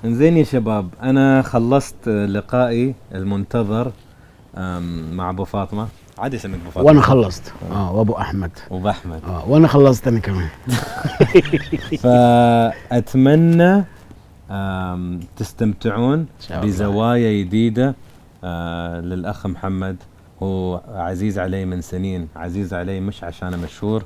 زين يا شباب، أنا خلصت لقائي المنتظر مع أبو فاطمة. عادي اسمك أبو فاطمة. وانا خلصت وابو احمد وأبو أحمد. وانا خلصت انا كمان. فأتمنى تستمتعون إن شاء الله. بزوايا جديدة للأخ محمد. هو عزيز علي من سنين، عزيز علي مش عشان مشهور،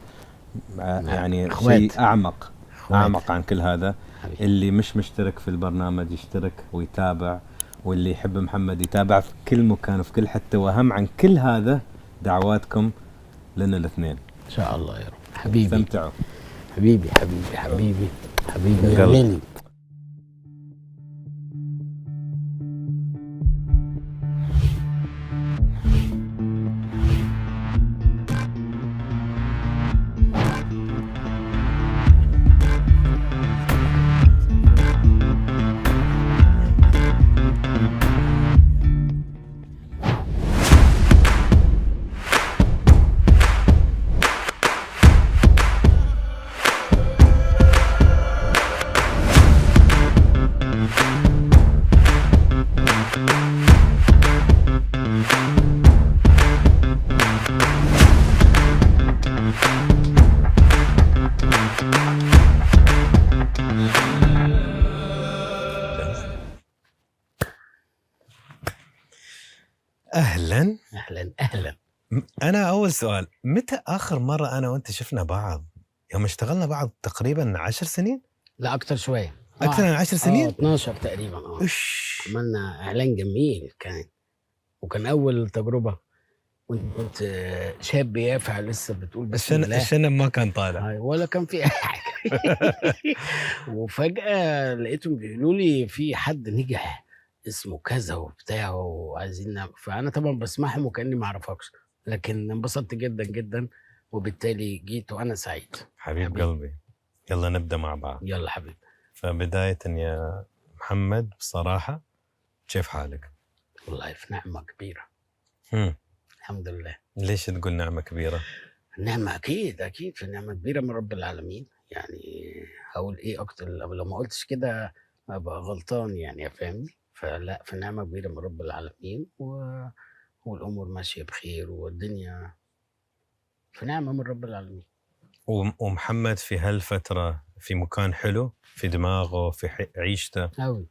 يعني إخوات. شيء أعمق إخوات. أعمق عن كل هذا. حبيبي. اللي مش مشترك في البرنامج يشترك ويتابع، واللي يحب محمد يتابع في كل مكان وفي كل حتة. وأهم عن كل هذا دعواتكم لنا الاثنين. ان شاء الله يا رب. حبيبي استمتعوا. حبيبي حبيبي حبيبي حبيبي يا قلب. غالي. أهلا. اهلا اهلا. أنا أول سؤال، متى آخر مرة أنا وأنت شفنا بعض؟ يوم اشتغلنا بعض تقريبا 10 سنين؟ لا اكتر شويه. أكثر من 10 سنين؟ 12 تقريبا. إيش؟ عملنا اعلان جميل كان، وكان اول تجربه، وانت كنت شاب يافع لسه بتقول بسم الله. الشنب ما كان طالع. ولا كان في اي حاجه. وفجاه لقيتهم بيقولوا لي في حد نجح اسمه كذا وبتاع وعايزين نعمل، فانا طبعا بسمعهم وكاني ما اعرفكش، لكن انبسطت جدا جدا، وبالتالي جيت وانا سعيد. حبيب قلبي، يلا نبدأ مع بعض. يلا حبيبي. فبداية يا محمد، بصراحة كيف حالك؟ والله في نعمه كبيره. الحمد لله. ليش تقول نعمة كبيرة؟ النعمه اكيد اكيد في نعمه كبيره من رب العالمين. يعني هقول ايه اكتر؟ لو ما قلتش كده ابقى غلطان، يعني فاهمني. فلا، في نعمه كبيره من رب العالمين، والامور ماشيه بخير، والدنيا في نعمه من رب العالمين. ومحمد في هالفترة في مكان حلو في دماغه، في عيشته؟ أوي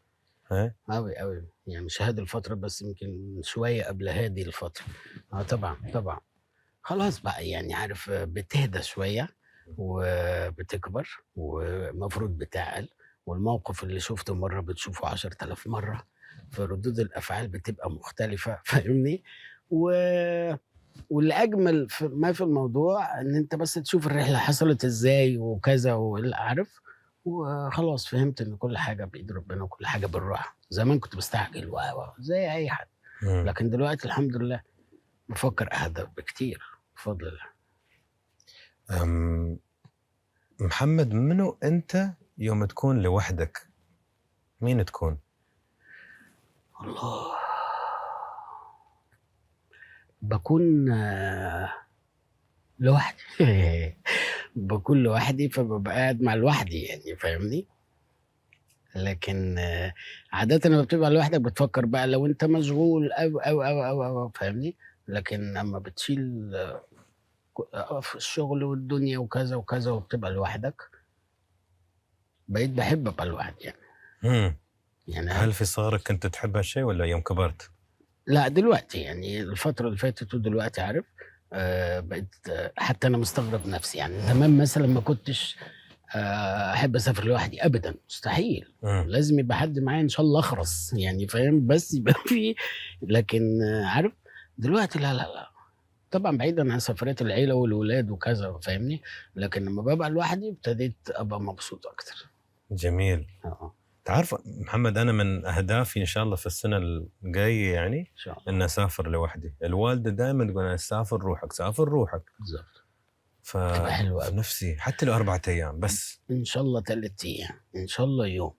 ها؟ أوي يعني مش هذه الفترة بس، يمكن شوية قبل هذه الفترة. طبعا خلاص بقى، يعني عارف بتهدى شوية وبتكبر، ومفروض بتعقل، والموقف اللي شفته مرة بتشوفه 10,000 مرة، فردود الأفعال بتبقى مختلفة. فاهمني؟ واللي أجمل ما في الموضوع إن أنت بس تشوف الرحلة حصلت إزاي وكذا، واللي عارف، وخلاص فهمت إن كل حاجة بإيد ربنا، وكل حاجة بالراحة. زمان كنت بستعجل زي أي حد، لكن دلوقتي الحمد لله بفكر أهدى بكتير بفضل الله. محمد، منو أنت يوم تكون لوحدك؟ مين تكون؟ الله، بكون لوحدي. بكون لوحدي، فببقى قاعد مع لوحدي، يعني فاهمني. لكن عادة لما بتبقى لوحدك بتفكر بقى لو انت مشغول أو فاهمني. لكن لما بتشيل في الشغل والدنيا وكذا وكذا وبتبقى لوحدك، بقيت بحب ابقى لوحدي يعني هل في صغرك كنت تحب هالشيء ولا يوم كبرت؟ لا دلوقتي، يعني الفترة اللي فاتت ودلوقتي عارف. بقيت حتى انا مستغرب نفسي، يعني زمان مثلا ما كنتش احب اسافر لوحدي ابدا، مستحيل. لازم يبقى حد معايا ان شاء الله اخرس، يعني فاهم، بس يبقى فيه. لكن عارف دلوقتي لا طبعا، بعيدا عن سفرات العيله والولاد وكذا فاهمني. لكن لما ببقى لوحدي ابتديت ابقى مبسوط اكتر. جميل. تعرف محمد، انا من اهدافي ان شاء الله في السنه الجايه يعني ان شاء الله ان اسافر لوحدي. الوالده دائما تقول انا سافر روحك سافر روحك. بالظبط. في نفسي حتى لو 4 أيام بس، ان شاء الله 3 ايام، ان شاء الله يوم.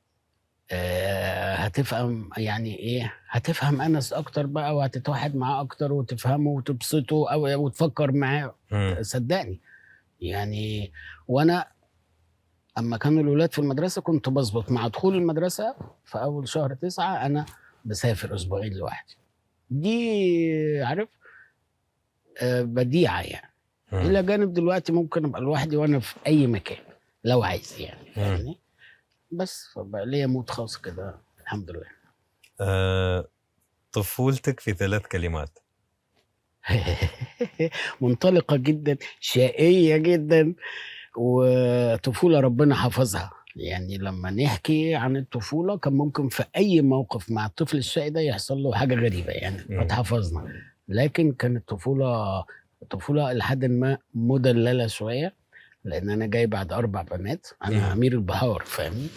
هتفهم يعني ايه، هتفهم انس اكتر بقى، وهتتوحد معاه اكتر، وتفهمه وتبسطه او وتفكر معاه. صدقني يعني. وانا اما كانوا الولاد في المدرسه كنت بظبط مع دخول المدرسه في اول شهر 9 انا بسافر اسبوعين لوحدي. دي عارف بديعه يعني. الى جانب دلوقتي ممكن ابقى لوحدي وانا في اي مكان لو عايز يعني، فاهمني؟ بس فبقى ليا مود خاص كده الحمد لله. طفولتك في 3 كلمات. منطلقه جدا، شقيه جدا، وطفوله ربنا حفظها. يعني لما نحكي عن الطفوله كان ممكن في اي موقف مع الطفل الشقي ده يحصل له حاجه غريبه يعني، اتحفظنا. لكن كانت طفوله لحد ما مدلله شويه، لان انا جاي بعد 4 بنات، انا امير البحار فاهمني.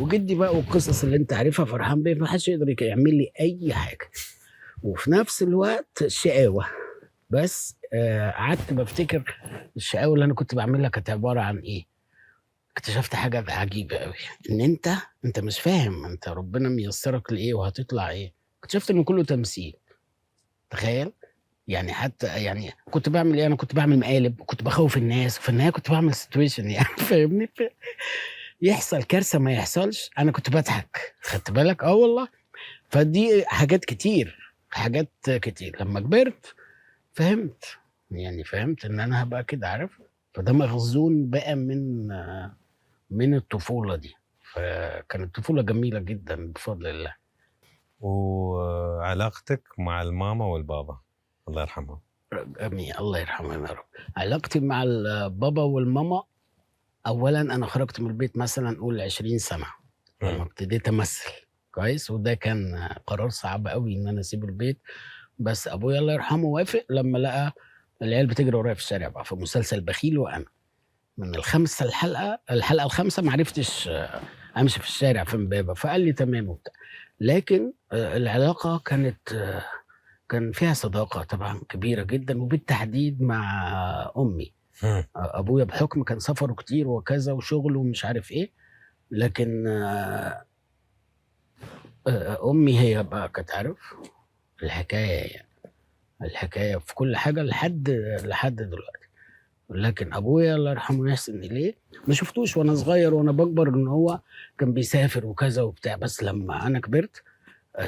وجدي بقى والقصص اللي انت عارفها فرحان بيه، ما حدش يقدر يعمل لي اي حاجه. وفي نفس الوقت شقاوه. بس قعدت بفتكر الشقاوه اللي انا كنت بعملها كانت عباره عن ايه. اكتشفت حاجه عجيبه قوي، ان انت مش فاهم انت ربنا ميسرك لايه وهتطلع ايه. اكتشفت انه كله تمثيل. تخيل يعني، حتى يعني كنت بعمل ايه، انا كنت بعمل مقالب وكنت بخوف الناس، في النهايه كنت بعمل سيتويشن يعني فاهمني. يحصل كارثه ما يحصلش انا كنت بضحك، خدت بالك؟ والله. فدي حاجات كتير، حاجات كتير لما كبرت فهمت. يعني فهمت ان انا هبقى كده عارف. فده مخزون بقى من الطفوله دي. فكانت طفوله جميله جدا بفضل الله. وعلاقتك مع الماما والبابا الله يرحمهم. امين، الله يرحمهم يا رب. علاقتي مع البابا والماما، اولا انا خرجت من البيت مثلا نقول 20 سنه لما ابتديت امثل كويس، وده كان قرار صعب قوي ان انا اسيب البيت. بس ابويا الله يرحمه وافق لما لقى العيال بتجري ورايا في الشارع بقى في مسلسل بخيل، وانا من الخامسه الحلقه الخامسه ما عرفتش امشي في الشارع في امبابه، فقال لي تمام وبتاع. لكن العلاقه كان فيها صداقه طبعا كبيره جدا، وبالتحديد مع امي. ابويا بحكم كان سفره كتير وكذا وشغله ومش عارف ايه، لكن امي هي بقى كانت عارف الحكايه يعني، الحكايه في كل حاجه لحد دلوقتي. لكن ابويا الله يرحمه يحسن اليه ما شفتوش وانا صغير وانا بكبر ان هو كان بيسافر وكذا وبتاع، بس لما انا كبرت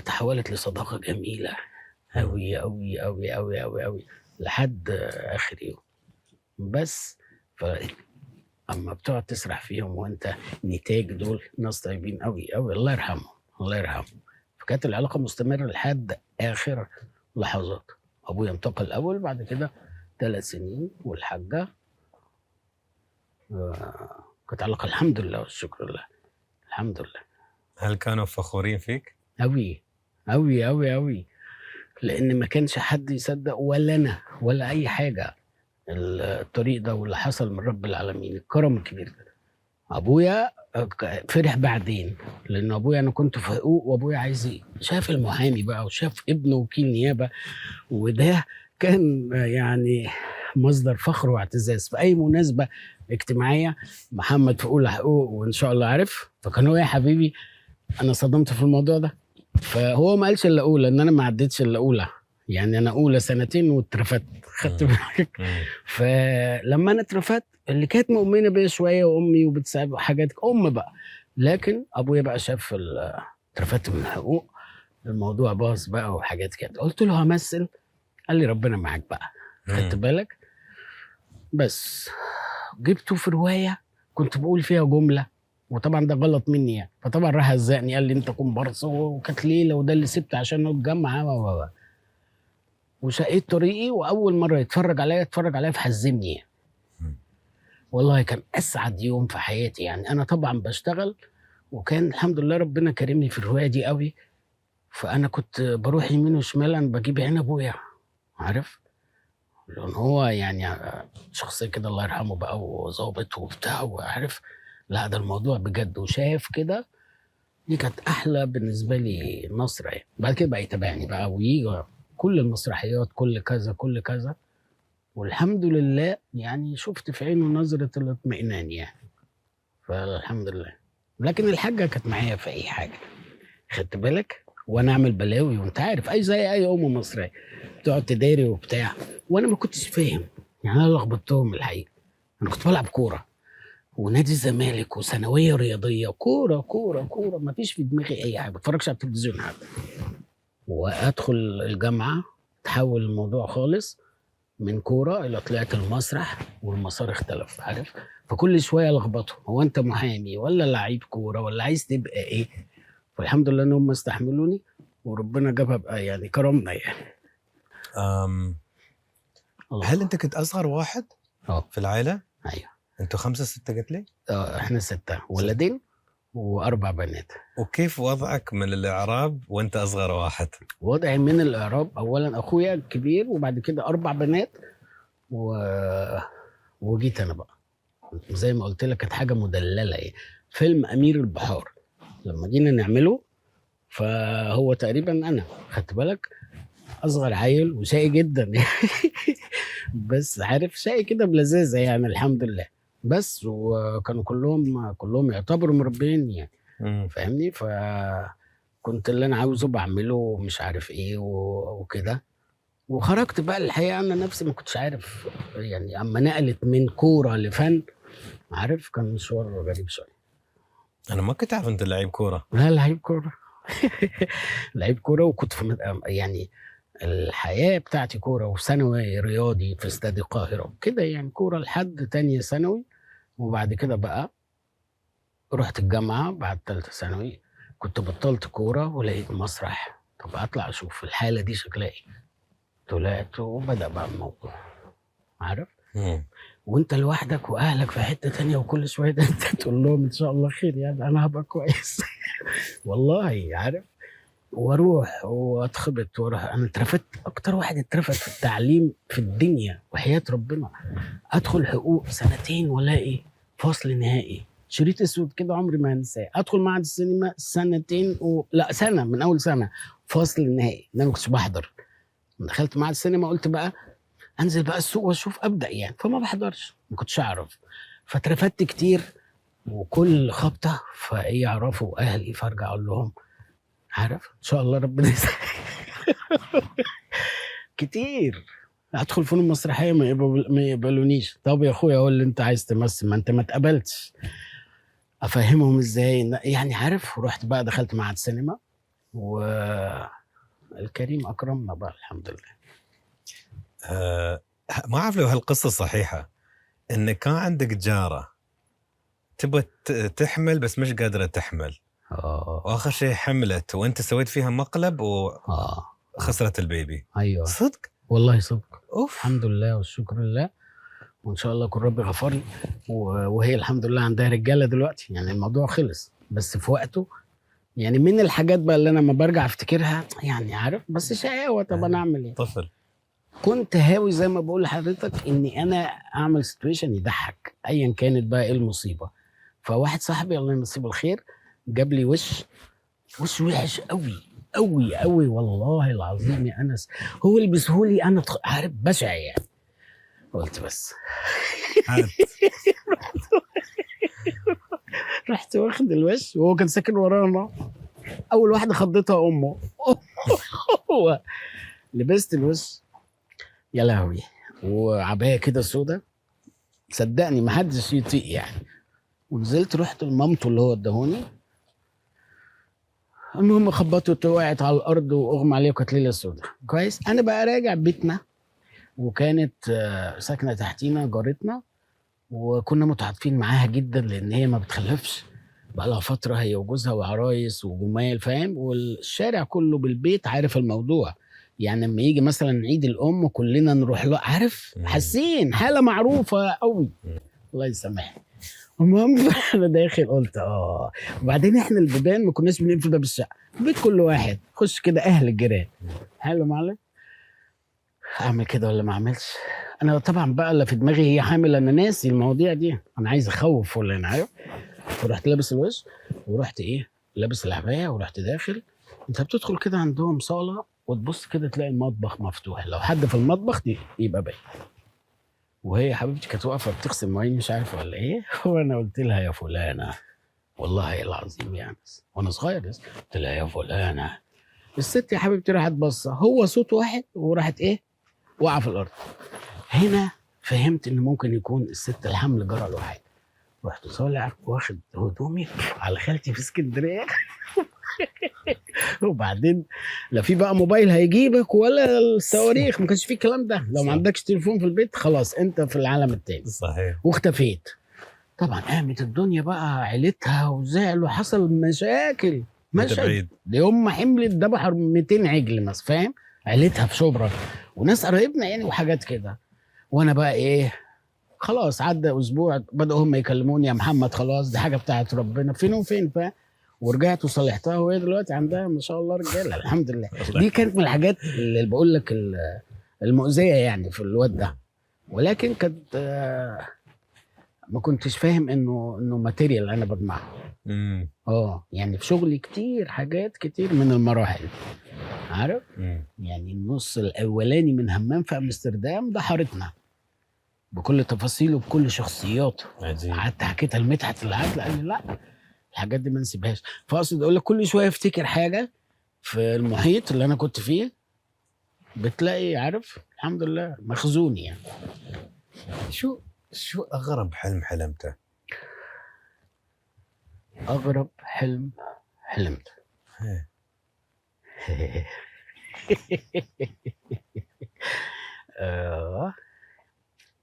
تحولت لصداقه جميله قوي قوي قوي قوي قوي قوي لحد اخر يوم. بس اما بتقعد تسرح فيهم وانت نتاج دول ناس طيبين قوي قوي الله يرحمه الله يرحمه. فكانت العلاقه مستمره لحد اخر لحظات. ابويا انتقل الاول، بعد كده 3 سنين والحاجه. كانت علاقه الحمد لله والشكر لله الحمد لله. هل كانوا فخورين فيك؟ قوي قوي قوي قوي، لان ما كانش حد يصدق ولا انا ولا اي حاجه الطريق ده واللي حصل من رب العالمين الكرم الكبير ده. ابويا فرح بعدين، لان ابويا انا كنت في حقوق وابويا عايز شاف المحامي بقى وشاف ابنه وكيل نيابه، وده كان يعني مصدر فخر واعتزاز في اي مناسبه اجتماعيه. محمد في اولى حقوق وان شاء الله عارف، فكان هو يا حبيبي انا صدمت في الموضوع ده. فهو ما قالش الا اولى، ان انا ما عدتش الا اولى، يعني انا اولى 2 سنين واترفدت، خدت بالك؟ فلما انا اترفدت اللي كانت مؤمنه بيا شويه وامي وبتساعد حاجات بقى، لكن ابويا بقى شاف اترفدت من الحقوق، الموضوع باظ بقى وحاجات كده. قلت له همثل، قال لي ربنا معاك بقى، خدت بالك؟ بس جبته في روايه كنت بقول فيها جمله، وطبعا ده غلط مني يعني، فطبعا راح هزقني قال لي انت كومبارس وكانت ليله وده اللي سبت عشان نتجمع وشقيت طريقي. واول مره يتفرج عليا فحزمني. والله كان اسعد يوم في حياتي يعني. انا طبعا بشتغل، وكان الحمد لله ربنا كرمني في الروايه دي قوي، فانا كنت بروح يمين وشمال انا بجيب عين ابويا عارف، لان هو يعني شخصيه كده الله يرحمه بقى وظابط وبتاع وعارف، لا ده الموضوع بجد وشاف كده. دي كانت احلى بالنسبه لي نصره يعني. بعد كده بقى يتابعني بقى ويجي كل المسرحيات كل كذا كل كذا، والحمد لله يعني شفت في عينه نظره الاطمئنان يعني، فالحمد لله. لكن الحاجه كانت معايا في اي حاجه، خدت بالك؟ وانا اعمل بلاوي وانت عارف اي زي اي ام مصريه تقعد تداري وبتاع، وانا ما كنتش فاهم يعني. انا لخبطتهم الحقيقه. انا كنت بلعب كوره ونادي الزمالك وثانويه رياضيه، كوره كوره كوره، ما فيش في دماغي اي حاجه، ما بتفرجش على التلفزيون حتى. وادخل الجامعه تحول الموضوع خالص من كوره الى طلعت المسرح والمسار اختلف، عارف. فكل شويه لخبطه، هو انت محامي ولا لعيب كوره ولا عايز تبقى ايه؟ فالحمد لله ان هم استحملوني وربنا جابها بقى، يعني كرمنا يعني. هل انت كنت اصغر واحد في العائله؟ ايوه. انتوا 5 6 قلت لي؟ احنا 6 ولدين و4 بنات. وكيف وضعك من الاعراب وانت اصغر واحد؟ وضعي من الاعراب، اولا اخويا الكبير وبعد كده 4 بنات وجيت انا بقى. زي ما قلت لك كانت حاجه مدلله، يعني فيلم امير البحار لما جينا نعمله، فهو تقريبا انا خدت بالك اصغر عيل وشقي جدا بس عارف شقي كده بلذاذه يعني الحمد لله. بس وكانوا كلهم يعتبروا مربين يعني، فاهمني. فكنت اللي انا عاوزه بعمله مش عارف ايه وكده. وخرجت بقى الحقيقه انا نفسي ما كنتش عارف يعني، اما نقلت من كوره لفن، عارف كان مشوار غريب شويه. انا ما كنت اعرف انت لعيب كوره. لا لعيب كوره لعيب كوره، وكنت في يعني الحياه بتاعتي كوره، وثانوي رياضي في استاد القاهره كده يعني، كوره لحد تانية ثانوي. وبعد كده بقى رحت الجامعه بعد ثالثه ثانوي، كنت بطلت كوره ولقيت مسرح، طب اطلع اشوف الحاله دي شكلها ايه. طلعت وبدا بقى الموضوع، عارف. وانت لوحدك واهلك في حته تانية، وكل شويه ده انت تقول لهم ان شاء الله خير يعني انا هبقى كويس والله عارف. واروح واتخبط واروح، انا اترفدت اكتر واحد اترفد في التعليم في الدنيا وحياه ربنا. ادخل حقوق 2 والاقي فصل نهائي شريط اسود كده عمري ما هنساه. ادخل معهد السينما 2 لا سنه من اول سنه فصل نهائي، انا ما كنتش بحضر. دخلت معهد السينما قلت بقى انزل بقى السوق واشوف ابدا يعني، فما بحضرش ما كنتش اعرف. فاترفدت كتير وكل خبطه فايه يعرفوا اهلي، فارجع اقول لهم عارف ان شاء الله ربنا يسهل كتير. ادخل فنون مسرحيه ما يقبلونيش. طب يا اخويا قول اللي انت عايز تمثل، ما انت ما اتقبلتش. افهمهم ازاي يعني عارف. ورحت بقى دخلت معهد سينما والكريم اكرمنا بقى الحمد لله. ما اعرف لو هالقصه صحيحه، ان كان عندك جاره تبغى تحمل بس مش قادره تحمل، واخر شيء حملت وانت سويت فيها مقلب وخسرت البيبي. ايوه صدق والله صدق. أوف. الحمد لله والشكر لله، وان شاء الله يكون ربي غفر لي. وهي الحمد لله عندها رجاله دلوقتي، يعني الموضوع خلص بس في وقته. يعني من الحاجات بقى اللي انا لما برجع افتكرها يعني عارف، بس شقاوه. طب انا اعمل ايه؟ طفل كنت هاوي زي ما بقول لحضرتك اني انا اعمل سيتويشن يضحك ايا كانت بقى ايه المصيبه. فواحد صاحبي الله يمسيه بالخير جاب لي وش وحش قوي قوي قوي والله العظيم يا انس. هو اللي بيسهولي انا عارف بشع يعني. قلت بس رحت واخد الوش وهو كان ساكن ورانا. اول واحده خضتها امه لبست الوش يا لهوي وعبايه كده سودا، صدقني ما حدش يطيق يعني. ونزلت رحت لمامته اللي هو اداهوني. المهم خبطت وقعت على الارض واغمى عليها وكانت ليله سودا. كويس. انا بقى راجع بيتنا وكانت ساكنه تحتينا جارتنا، وكنا متعاطفين معاها جدا لان هي ما بتخلفش بقى لها فتره، هي وجوزها وعرايس وجمال فاهم، والشارع كله بالبيت عارف الموضوع. يعني لما يجي مثلا عيد الام كلنا نروح له عارف، حاسين حاله معروفه قوي. الله يسامحني. المهم انا داخل قلت وبعدين احنا البيبان ما كناش بنقفل باب الشقه، بيت كل واحد خش كده اهل الجيران. حلو معلم. اعمل كده ولا ما اعملش؟ انا طبعا بقى اللي في دماغي هي حامل، انا ناسي المواضيع دي، انا عايز اخوف ولا انا عارف. فرحت لابس الوش ورحت لابس العبايه ورحت داخل. انت بتدخل كده عندهم صاله وتبص كده تلاقي المطبخ مفتوح، لو حد في المطبخ دي يبقى باين. وهي حبيبتي كانت واقفه بتغسل مواعين مش عارف ولا ايه وانا قلت لها يا فلانه والله العظيم يعني وانا صغير قلت لها يا فلانه. الست يا حبيبتي راحت بصه، هو صوت واحد وراحت وقع في الارض. هنا فهمت ان ممكن يكون الست الحمل جرى له حاجه. رحت طالع واخد هدومي على خالتي في اسكندريه. وبعدين لا في بقى موبايل هيجيبك ولا الصواريخ، ما كانش في الكلام ده. لو ما عندكش تليفون في البيت خلاص انت في العالم التاني. صحيح. واختفيت. طبعا قامت الدنيا بقى عيلتها وزعل وحصل مشاكل. بعيد يوم ما حملت ذبحوا 200 عجل مثلا، فاهم؟ عيلتها في شبرا وناس قرايبنا يعني وحاجات كده. وانا بقى ايه، خلاص عدى اسبوع بدأوا هم يكلموني يا محمد خلاص دي حاجه بتاعت ربنا، فين وفين، فاهم؟ ورجعت وصلحتها وهي دلوقتي عندها ما شاء الله رجاله الحمد لله. دي كانت من الحاجات اللي بقول لك المؤذيه يعني في الواد ده، ولكن كانت ما كنتش فاهم انه ماتيريال انا بجمعه. يعني في شغلي كتير حاجات كتير من المراحل، عارف؟ يعني النص الاولاني من همام في امستردام ده حارتنا بكل تفاصيله بكل شخصياته. حتى حكيتها لمدحت العدل قال لي لا الحاجات دي ما نسيبهاش. فاقصد اقول لك كل شويه افتكر حاجه في المحيط اللي انا كنت فيه بتلاقي، عارف، الحمد لله مخزون يعني. شو اغرب حلم حلمته؟ اغرب حلم حلمته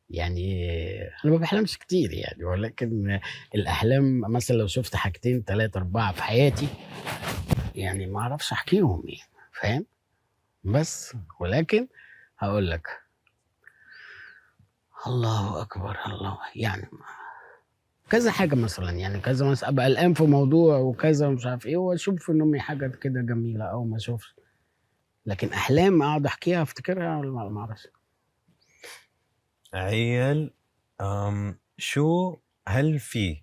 يعني انا ما بحلمش كتير يعني، ولكن الاحلام مثلا لو شفت حاجتين 3 4 في حياتي يعني ما اعرفش احكيهم يعني، فاهم؟ بس ولكن هقول لك الله اكبر الله يعني كذا حاجه مثلا، يعني كذا مثلا ابقى قلقان في موضوع وكذا مش عارف ايه واشوف في نومي حاجه كده جميله او ما اشوفش. لكن احلام اقعد احكيها افتكرها ما اعرفش. عيل شو هل في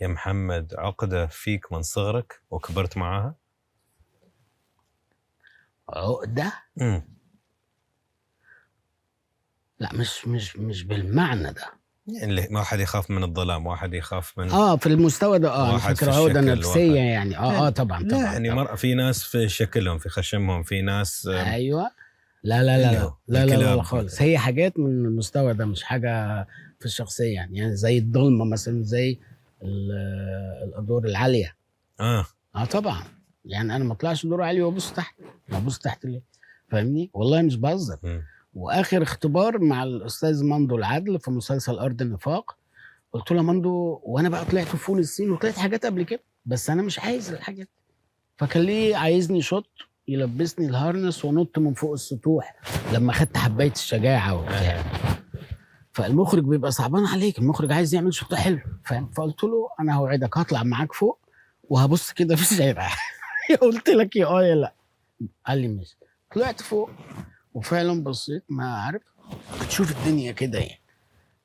يا محمد عقده فيك من صغرك وكبرت معاها؟ عقده؟ لا مش بالمعنى ده يعني واحد يخاف من الظلام، واحد يخاف من في المستوى ده انا فاكر عقده نفسيه يعني طبعا لا يعني في ناس في شكلهم في خشمهم، في ناس ايوه لا خالص. هي حاجات من المستوى ده مش حاجه في الشخصيه يعني زي الضلمه مثلا، زي الادوار العاليه. طبعا يعني انا ما اطلعش دور عالي وابص تحت، ابص تحت ليه؟ فاهمني؟ والله مش بهزر. واخر اختبار مع الاستاذ مندو العدل في مسلسل ارض النفاق قلت له يا مندو، وانا بقى طلعت في فول الصين وطلعت حاجات قبل كده بس انا مش عايز الحاجات، فكان ليه عايزني شوت يلبسني الهارنس ونط من فوق السطوح لما خدت حبايه الشجاعه وبتاع. فالمخرج بيبقى صعبان عليك، المخرج عايز يعمل شوط حلو، فاهم؟ فقلت له انا هوعدك هطلع معاك فوق وهبص كده في الشارع. قلت لك يا لا. قال لي ماشي. طلعت فوق وفعلا بصيت، ما عارف بتشوف الدنيا كده يعني.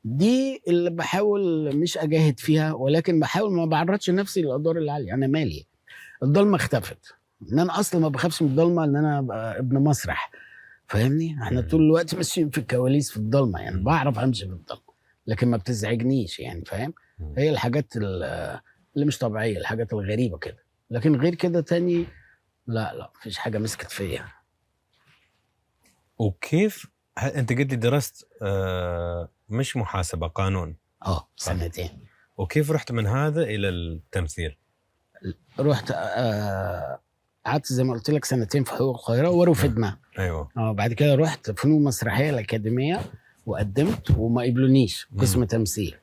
دي اللي بحاول مش اجاهد فيها، ولكن بحاول ما بعرضش نفسي للادوار العاليه. انا مالي الضلمه اختفت، ان انا اصلا ما بخافش من الضلمه، ان انا ابن مسرح، فاهمني؟ احنا طول الوقت ماشيين في الكواليس في الضلمه يعني، بعرف امشي في الضلمه لكن ما بتزعجنيش يعني، فاهم؟ هي الحاجات اللي مش طبيعيه، الحاجات الغريبه كده، لكن غير كده تاني لا مفيش حاجه مسكت فيا. وكيف انت قلت لي درست مش محاسبه، قانون؟ سنتين. وكيف رحت من هذا الى التمثيل؟ رحت قعدت زي ما قلت لك سنتين في حقوق القاهره ورفضنا. ايوه. بعد كده رحت فنون مسرحيه الاكاديميه وقدمت وما قبلونيش قسم تمثيل.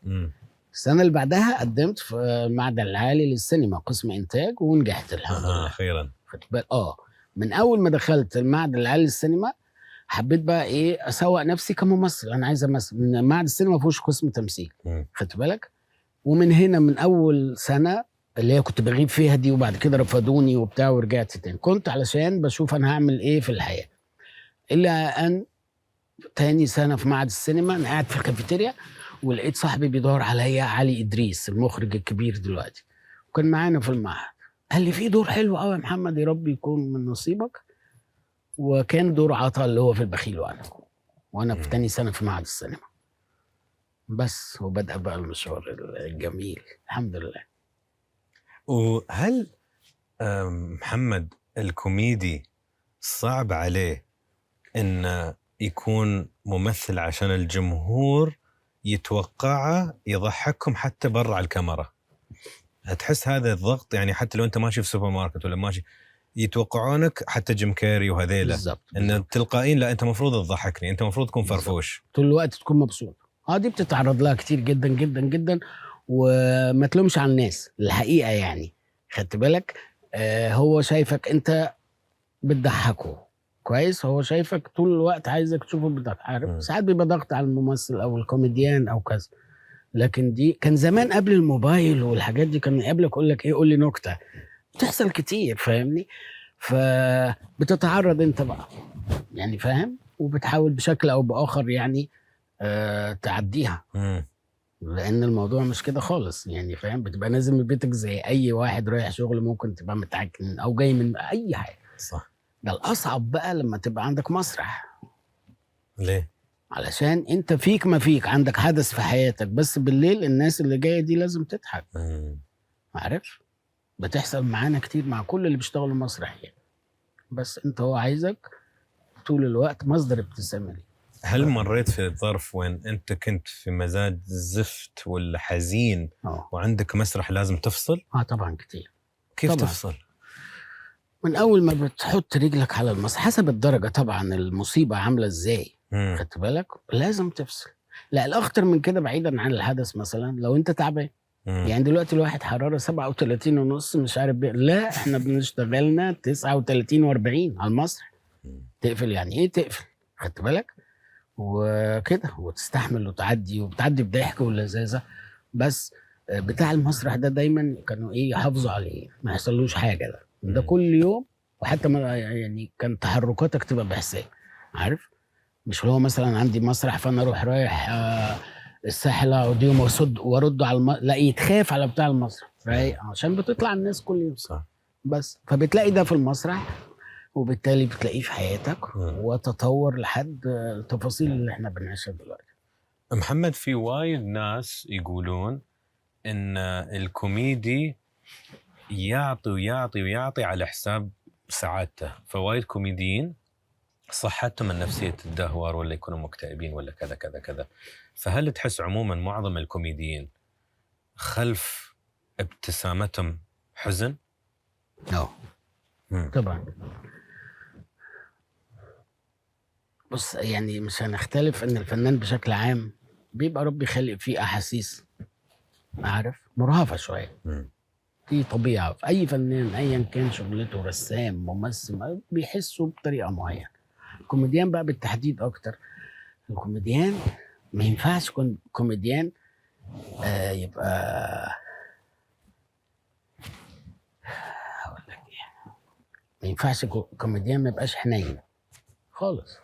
السنه اللي بعدها قدمت في المعهد العالي للسينما قسم انتاج ونجحت الحمد لله. اخيرا. من اول ما دخلت المعهد العالي للسينما حبيت بقى ايه اسوق نفسي كممثل، انا عايز امثل. من معهد السينما ما فيهوش قسم تمثيل، خدت بالك؟ ومن هنا من اول سنه اللي هي كنت بغيب فيها دي وبعد كده رفضوني وبتاع ورجعت تاني، كنت علشان بشوف انا هعمل ايه في الحياه. الا ان تاني سنه في معهد السينما انا قاعد في الكافيتيريا ولقيت صاحبي بيدور عليا، علي ادريس المخرج الكبير دلوقتي، وكان معانا في المعهد. قال لي في دور حلو قوي يا محمد، يا رب يكون من نصيبك. وكان دور عطا اللي هو في البخيل وانا في تاني سنه في معهد السينما بس. وبدأ بقى المشوار الجميل الحمد لله. وهل محمد الكوميدي صعب عليه إنه يكون ممثل عشان الجمهور يتوقعه يضحكهم حتى برا الكاميرا. هتحس هذا الضغط يعني حتى لو انت ماشي في سوبر ماركت ولا ماشي يتوقعونك، حتى جيم كاري وهذيلا بالظبط ان تلقائيا لا انت مفروض تضحكني، انت مفروض تكون فرفوش طول الوقت، تكون مبسوط. دي بتتعرض لها كتير جدا جدا جدا، وما تلومش على الناس الحقيقه يعني. خدت بالك؟ هو شايفك انت بتضحكه كويس، هو شايفك طول الوقت عايزك تشوفه بتضحك. عارف ساعات بيبقى ضغط على الممثل او الكوميديان او كذا، لكن دي كان زمان قبل الموبايل والحاجات دي، كان قبلك يقول لك ايه، قول لي نكته. بتحصل كتير، فاهمني؟ فبتتعرض انت بقى يعني، فاهم؟ وبتحاول بشكل او باخر يعني تعديها، لان الموضوع مش كده خالص يعني، فاهم؟ بتبقى نازل من بيتك زي اي واحد رايح شغل، ممكن تبقى متعكن او جاي من اي حاجه. صح. ده الاصعب بقى لما تبقى عندك مسرح. ليه؟ علشان انت فيك ما فيك، عندك حدث في حياتك، بس بالليل الناس اللي جايه دي لازم تضحك. عارف؟ بتحصل معانا كتير مع كل اللي بيشتغلوا مسرح يعني. بس انت هو عايزك طول الوقت مصدر ابتسامه ليه. هل مريت في ظرف وين انت كنت في مزاج زفت ولا حزين وعندك مسرح لازم تفصل؟ طبعا كتير. كيف طبعًا. تفصل؟ من اول ما بتحط رجلك على المسرح، حسب الدرجه طبعا، المصيبه عامله ازاي. خدت بالك؟ لازم تفصل. لا، الاخطر من كده بعيدا عن الحدث، مثلا لو انت تعبان، يعني دلوقتي الواحد حراره 37 ونص مش عارف لا احنا بنشتغلنا 39 و40 على المسرح. تقفل يعني ايه تقفل؟ خدت بالك؟ وكده، وتستحمل وتعدي، وبتعدي بضحك ولذاذه. بس بتاع المسرح ده دايما كانوا ايه، يحافظوا عليه ما يحصلوش حاجه. ده كل يوم، وحتى ما يعني كان تحركاتك تبقى بحساب. عارف؟ مش هو مثلا عندي مسرح فانا اروح رايح الساحل اقعد يوم وارد على لا، يتخاف على بتاع المسرح رايق، عشان بتطلع الناس كل يوم. صح. بس فبتلاقي ده في المسرح، وبالتالي بتلاقيه في حياتك وتطور لحد التفاصيل اللي احنا بنعيشها دلوقتي. محمد، في وايد ناس يقولون ان الكوميدي يعطي ويعطي ويعطي على حساب سعادته، فوايد كوميديين صحتهم النفسية تدهور ولا يكونوا مكتئبين ولا كذا كذا كذا. فهل تحس عموما معظم الكوميديين خلف ابتسامتهم حزن؟ طبعا. بص يعني مش هنختلف ان الفنان بشكل عام بيبقى ربي خالق فيه احاسيس، عارف، مرهفة شوية. دي طبيعة في اي فنان ايا كان شغلته، رسام ممثل، بيحسوا بطريقة معينة. الكوميديان بقى بالتحديد اكتر. الكوميديان ما ينفعش يكون كوميديان يبقى، هقول لك ايه، ما ينفعش كوميديان ما يبقاش حنين خالص.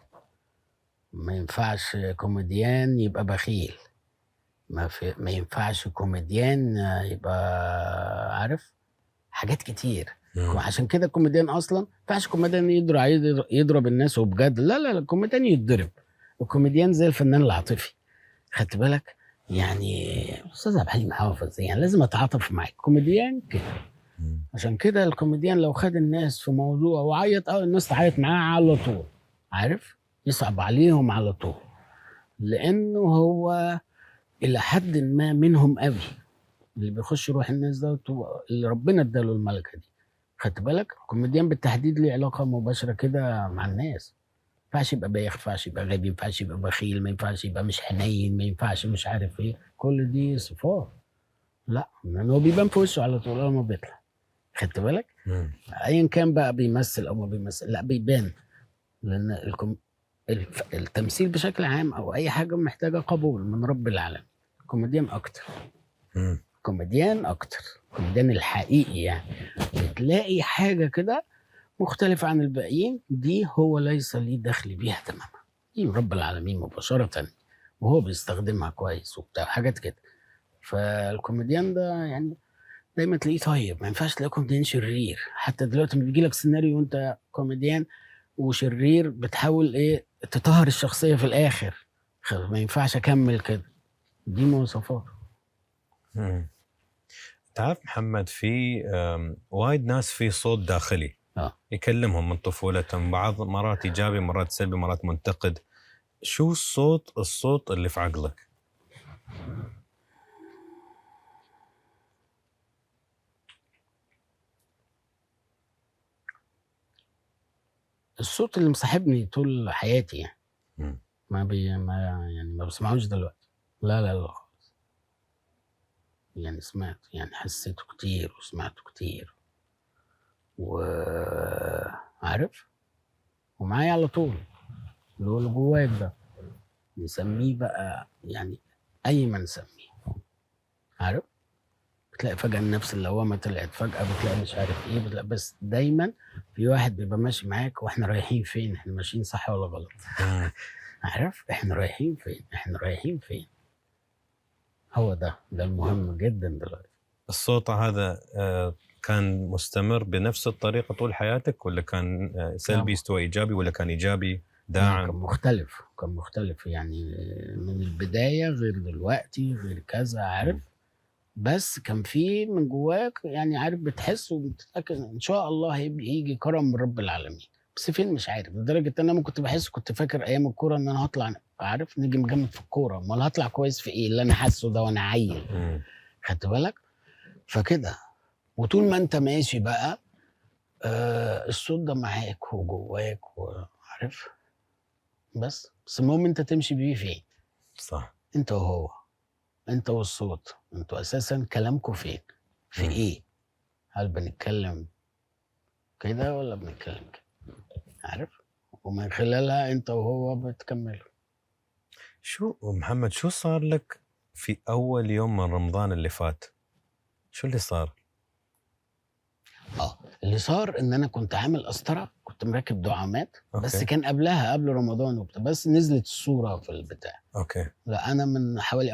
ما ينفعش كوميديان يبقى بخيل. ما ينفعش كوميديان يبقى، عارف، حاجات كتير. عشان كده الكوميديان اصلا ما ينفعش كوميديان يضرب الناس وبجد، لا لا لا، الكوميديان يتضرب. الكوميديان زي الفنان العاطفي. خدت بالك؟ يعني استاذ عبد الحليم حافظ، يعني لازم اتعاطف معاك كوميديان كده. عشان كده الكوميديان لو خد الناس في موضوع وعيط، الناس تعيط معاه على طول. عارف؟ يصعب عليهم على طول، لانه هو الى حد ما منهم قوي، اللي بيخش روح الناس ده اللي ربنا اداله الملكه دي. خدت بالك؟ الكوميديان بالتحديد ليه علاقه مباشره كده مع الناس. ما ينفعش يبقى بايخ، ما ينفعش يبقى غبي، ما ينفعش يبقى بخيل، ما ينفعش يبقى مش حنين، ما ينفعش مش عارف ايه، كل دي صفات. لا، لانه هو بيبان في وشه على طول لما بيطلع. خدت بالك؟ ايا كان بقى بيمثل او ما بيمثل، لا بيبان. لان التمثيل بشكل عام او اي حاجه محتاجه قبول من رب العالمين. الكوميديان اكتر. الكوميديان اكتر، الكوميديان الحقيقي يعني بتلاقي حاجه كده مختلفه عن الباقيين، دي هو ليس ليه دخل بيها تماما، دي من رب العالمين مباشره، وهو بيستخدمها كويس وبتاع حاجات كده. فالكوميديان ده يعني دايما تلاقيه طيب، ما ينفعش تلاقيه كوميديان شرير. حتى دلوقتي لما بيجي لك سيناريو وانت كوميديان وشرير، بتحاول ايه تطهر الشخصيه في الاخر، ما ينفعش اكمل كده. دي مواصفات. تعرف محمد، في وايد ناس في صوت داخلي يكلمهم من طفولتهم، بعض مرات ايجابي مرات سلبي مرات منتقد. شو الصوت اللي في عقلك؟ الصوت اللي مصاحبني طول حياتي يعني. مم. ما بسمعوش دلوقتي. لا لا لا خالص. يعني سمعت، يعني حسيته كتير وسمعته كتير وعارف، ومعايا على طول، اللي هو اللي جواك ده نسميه بقى يعني اي ما نسميه، عارف. بتلاقي فجأة النفس اللوامة طلعت، فجأة بتلاقي مش عارف ايه، بتلاقي بس دايما في واحد بيبقى ماشي معاك، واحنا رايحين فين، احنا ماشيين صح ولا غلط. عارف احنا رايحين فين، احنا رايحين فين. هو ده المهم جدا دلوقتي. الصوت هذا كان مستمر بنفس الطريقة طول حياتك، ولا كان سلبي استوى إيجابي، ولا كان إيجابي داعم؟ كان مختلف يعني من البداية غير دلوقتي غير كذا، عارف. بس كان في من جواك يعني، عارف، بتحس وبتتأكد ان شاء الله هيجي كرم من رب العالمين، بس فين مش عارف. لدرجة ان انا كنت بحس، كنت فاكر ايام الكورة ان انا هطلع، عارف، نيجي مجمد في الكورة، امال هطلع كويس في ايه اللي انا حاسه ده وانا عيل. خدت بالك؟ فكده، وطول ما انت ماشي بقى الصوت ده معاك وجواك، وعارف، بس المهم انت تمشي بيه فين. صح. انت وهو، انت والصوت، انتوا اساسا كلامكم فين، في ايه؟ هل بنتكلم كده ولا بنتكلم كده، عارف؟ ومن خلالها انت وهو بتكملوا. شو محمد، شو صار لك في أول يوم من رمضان اللي فات؟ شو اللي صار؟ اللي صار ان انا كنت عامل قسطره، كنت مركب دعامات. بس كان قبلها، قبل رمضان وبتاع، بس نزلت الصوره في البتاع. لا انا من حوالي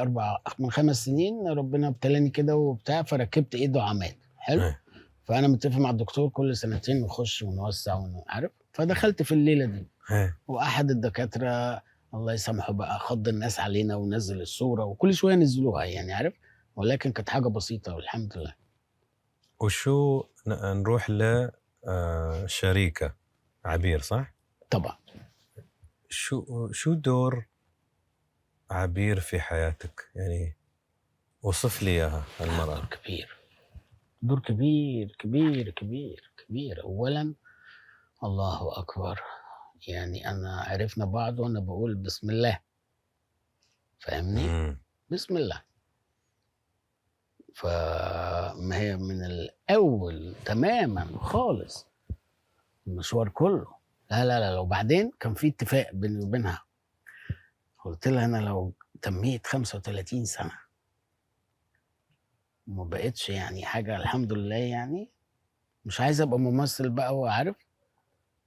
5 سنين ربنا ابتلاني كده وبتاع، فركبت دعامات. حلو. فانا متفق مع الدكتور كل سنتين نخش ونوسع عارف. فدخلت في الليله دي. واحد الدكاتره الله يسامحه بقى خض الناس علينا ونزل الصوره، وكل شويه نزلوها يعني، عارف. ولكن كانت حاجه بسيطه والحمد لله. وشو نروح لشريكة عبير، صح؟ طبعا. شو دور عبير في حياتك؟ يعني وصف لي اياها المرأة. دور كبير كبير كبير كبير. اولا الله اكبر، يعني انا عرفنا بعض وانا بقول بسم الله، فاهمني؟ بسم الله. فما هي من الاول تماما خالص المشوار كله. لا لا لا. وبعدين كان في اتفاق بيني وبينها، قلت لها انا لو تميت 35 سنه وما بقتش يعني حاجه الحمد لله، يعني مش عايز ابقى ممثل بقى، وعارف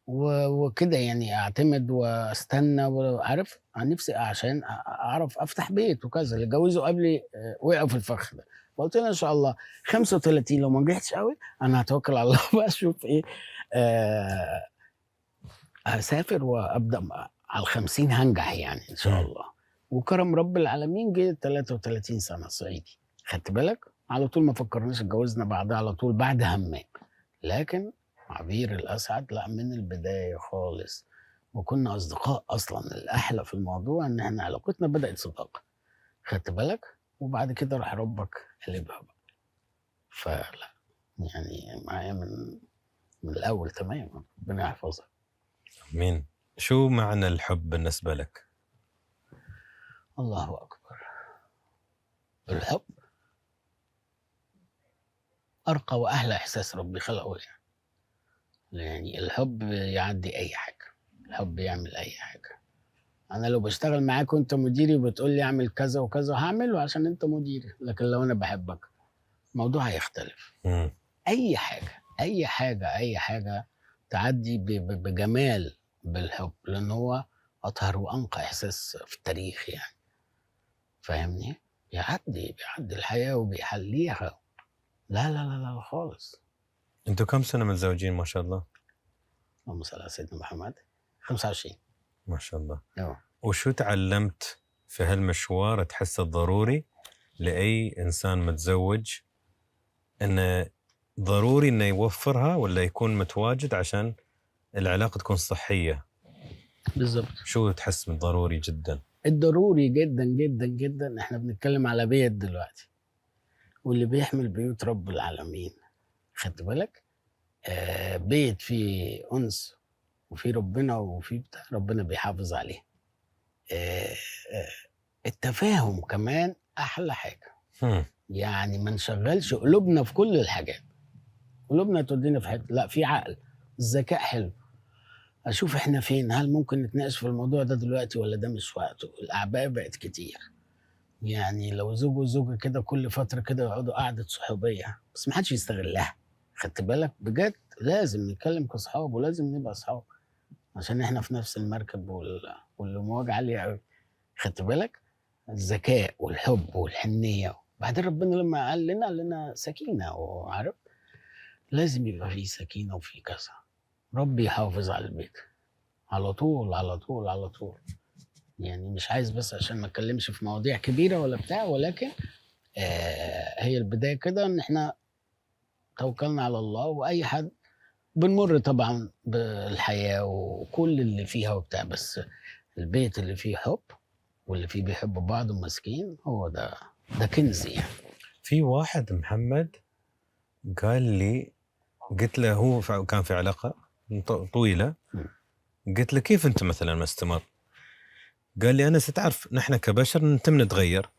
وكده يعني اعتمد واستنى، وعارف عن نفسي عشان اعرف افتح بيت وكذا. اللي اتجوزوا قبلي وقعوا في الفخ ده. فقلت لها ان شاء الله 35 لو ما نجحتش قوي انا هتوكل على الله بقى اشوف ايه، هسافر وابدا على 50 هنجح يعني ان شاء الله. وكرم رب العالمين جه 33 سنه صعيدي. خدت بالك؟ على طول ما فكرناش، اتجوزنا بعدها على طول بعد همام. لكن عبير الاسعد لا، من البدايه خالص. وكنا اصدقاء اصلا. الاحلى في الموضوع ان احنا علاقتنا بدات صداقه. خدت بالك؟ وبعد كده راح ربك قلبها بقى. فلا يعني معايا من الاول تماما. ربنا يحفظها. امين. شو معنى الحب بالنسبه لك؟ الله اكبر. الحب ارقى واحلى احساس ربي خلقه يعني الحب يعدي اي حاجه. الحب يعمل اي حاجه. انا لو بشتغل معاك وانت مديري وبتقول لي اعمل كذا وكذا هعمله عشان انت مديري. لكن لو انا بحبك الموضوع هيختلف. اي حاجه اي حاجه اي حاجه تعدي بجمال بالحب، لان هو اطهر وانقى احساس في التاريخ يعني. فاهمني؟ بيعدي الحياه وبيحليها. لا لا لا لا خالص. انتوا كم سنه متزوجين ما شاء الله؟ اللهم صل على سيدنا محمد. 25 ما شاء الله. وشو تعلمت في هالمشوار تحسه ضروري لاي انسان متزوج، انه ضروري انه يوفرها ولا يكون متواجد عشان العلاقه تكون صحيه؟ بالضبط. شو تحس من ضروري جدا؟ الضروري جدا جدا جدا، احنا بنتكلم على بيت دلوقتي، واللي بيحمل بيوت رب العالمين، خدت بالك؟ بيت فيه أنس وفيه ربنا وفيه بتاع، ربنا بيحافظ عليه. آه آه التفاهم كمان أحلى حاجة. يعني ما نشغلش قلوبنا في كل الحاجات، قلوبنا تودينا في حته، لا، في عقل، الذكاء حلو، اشوف احنا فين، هل ممكن نتناقش في الموضوع ده دلوقتي ولا ده مش وقته. الاعباء بقت كتير، يعني لو زوج وزوجه كده كل فتره كده يقعدوا قعده صحوبيه، بس ما حدش يستغلها، خدت بالك؟ بجد لازم نتكلم كاصحاب، ولازم نبقى اصحاب، عشان احنا في نفس المركب والامواج عاليه قوي، خدت بالك؟ الذكاء والحب والحنيه. بعدين ربنا لما قال لنا سكينه، وعارف لازم يبقى فيه سكينه وفيه كذا. ربي يحافظ على البيت على طول على طول على طول. يعني مش عايز بس عشان ما اتكلمش في مواضيع كبيره ولا بتاع، ولكن هي البدايه كده ان احنا توكلنا على الله، واي حد بنمر طبعا بالحياه وكل اللي فيها وبتاع، بس البيت اللي فيه حب واللي فيه بيحبوا بعض وماسكين، هو ده كنز يعني. في واحد محمد قال لي، قلت له هو كان في علاقة طويلة، قلت له كيف أنت مثلا ما استمر؟ قال لي أنا ستعرف نحن كبشر نتم نتغير،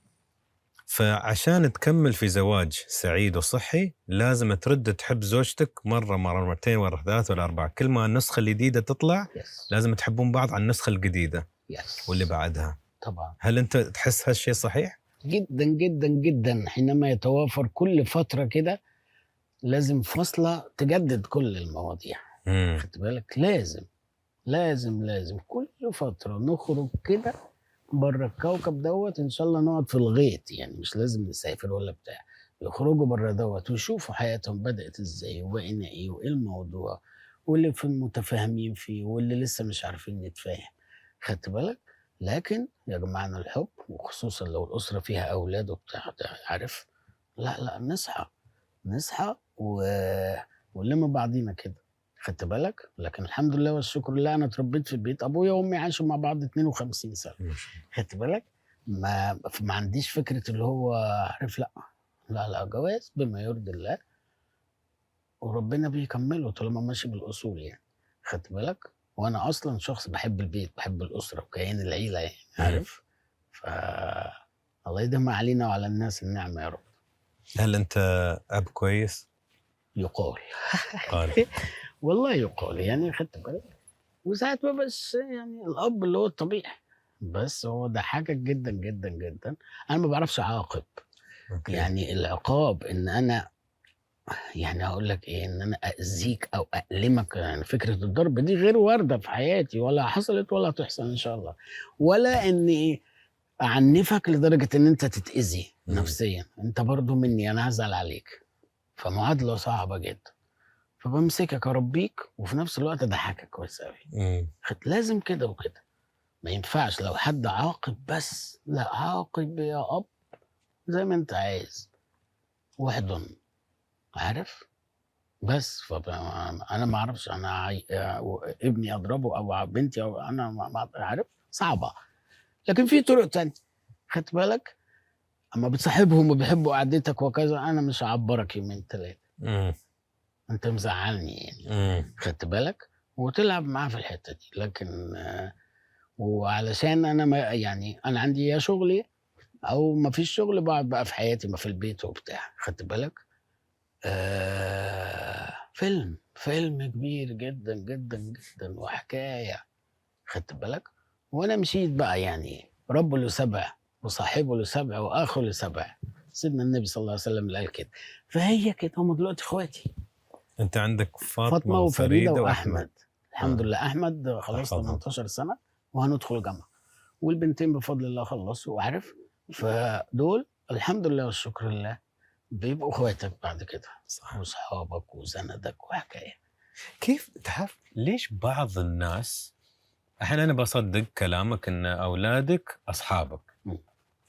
فعشان تكمل في زواج سعيد وصحي لازم ترد تحب زوجتك مرة مرتين ورا ثلاث ولا أربعة، كل ما النسخة الجديدة تطلع لازم تحبون بعض على النسخة الجديدة واللي بعدها. طبعا. هل أنت تحس هالشيء صحيح؟ جدا جدا جدا. حينما يتوافر كل فترة كده لازم فاصلة تجدد كل المواضيع، خدت بالك؟ لازم كل فترة نخرج كده بره الكوكب دوت، ان شاء الله نقعد في الغيط، يعني مش لازم نسافر ولا بتاع، يخرجوا بره دوت ويشوفوا حياتهم بدأت ازاي وبقينا ايه وايه الموضوع، واللي في متفاهمين فيه واللي لسه مش عارفين نتفاهم، خدت بالك؟ لكن يا جماعة الحب، وخصوصا لو الأسرة فيها أولاد وبتاع، عارف؟ لا نصحى ونلم بعضينا كده، خدت بالك؟ لكن الحمد لله والشكر لله انا اتربيت في البيت، ابويا وامي عاشوا مع بعض 52 سنه، خدت بالك؟ ما عنديش فكره اللي هو عارف، لا جواز بما يرضي الله، وربنا بيكمله طالما ماشي بالاصول يعني، خدت بالك؟ وانا اصلا شخص بحب البيت، بحب الاسره وكيان العيله يعني، عارف؟ الله يديم علينا وعلى الناس النعمه يا رب. هل انت اب كويس؟ يقال. قال والله يقال يعني، خدت بالك؟ وساعات ما بس يعني الاب اللي هو الطبيعي، بس هو ده حاجه جدا جدا جدا. انا ما بعرفش اعاقب. يعني العقاب ان انا، يعني هقول لك ايه، ان انا اذيك او اؤلمك، يعني فكره الضرب دي غير وارده في حياتي، ولا حصلت ولا هتحصل ان شاء الله، ولا اني اعنفك لدرجه ان انت تتاذي نفسيا، انت برضو مني انا هزعل عليك، فمعادله صعبه جدا. فبمسكك اربيك وفي نفس الوقت اضحكك كويس قوي. لازم كده وكده، ما ينفعش لو حد عاقب بس، لا، عاقب يا اب زي ما انت عايز، واحضن، عارف؟ بس انا ما اعرفش انا ابني اضربه او بنتي، او انا ما عارف، صعبه. لكن في طرق تانية، خدت بالك؟ اما بتصاحبهم وبيحبوا قعدتك وكذا، انا مش هعبرك يومين ثلاثه، انت مزعلني يعني، خدت بالك؟ وتلعب معاه في الحته دي. لكن وعلشان انا ما يعني انا عندي يا شغلي او ما فيش شغل، بقعد بقى في حياتي، ما في البيت وبتاع، خدت بالك؟ فيلم كبير جدا جدا جدا وحكايه، خدت بالك؟ وانا مشيت بقى، يعني رب له سبع وصاحبه له سبع واخو له سبع، سيدنا النبي صلى الله عليه وسلم اللي قال كده. فهي كده، هم دلوقتي اخواتي، انت عندك فاطمه وفريده واحمد. الحمد لله، احمد خلاص أحفظهم. 18 سنه وهندخل جامعه، والبنتين بفضل الله خلصوا، وعارف؟ فدول الحمد لله والشكر لله بيبقوا اخواتك بعد كده، واصحابك وسندك وحكايه. كيف تعرف ليش بعض الناس، الحين انا بصدق كلامك ان اولادك اصحابك،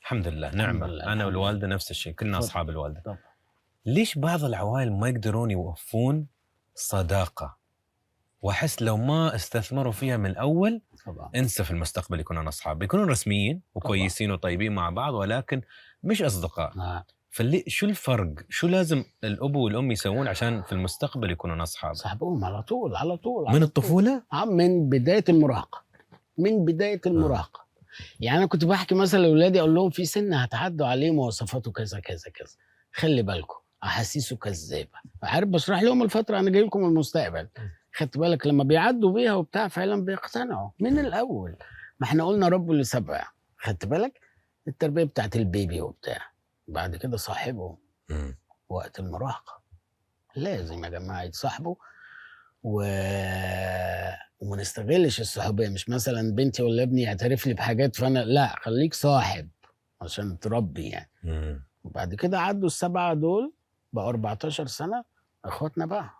الحمد لله نعمه، انا والوالده نفس الشيء، كلنا اصحاب الوالده. طبعا. ليش بعض العوائل ما يقدرون يوفون صداقه واحس لو ما استثمروا فيها من الاول طبعا انسى في المستقبل يكونون اصحاب، بيكونون رسميين وكويسين وطيبين مع بعض ولكن مش اصدقاء. فاللي شو الفرق؟ شو لازم الابو والام يسوون عشان في المستقبل يكونون اصحاب؟ صاحبهم على طول على طول من الطفوله؟ من بدايه المراهقه، من بدايه المراهقه. يعني انا كنت بحكي مثلا لاولادي اقول لهم في سن هتعدوا عليه مواصفاته كذا كذا كذا، خلي بالكم احاسيسه كذابه، عارف بشرح لهم الفتره انا جاي لكم من المستقبل، خدت بالك لما بيعدوا بيها وبتاع فعلا بيقتنعوا من الاول. ما احنا قلنا ربوا اللي سبع، خدت بالك التربيه بتاعت البيبي وبتاع، بعد كده صاحبهم وقت المراهقه لازم يا جماعه يتصاحبوا وما نستغلش الصحوبيه. مش مثلا بنتي ولا ابني يعترف لي بحاجات فانا لا، خليك صاحب عشان تربي يعني. وبعد كده عدوا ال7 دول بقوا 14 سنه اخواتنا بقى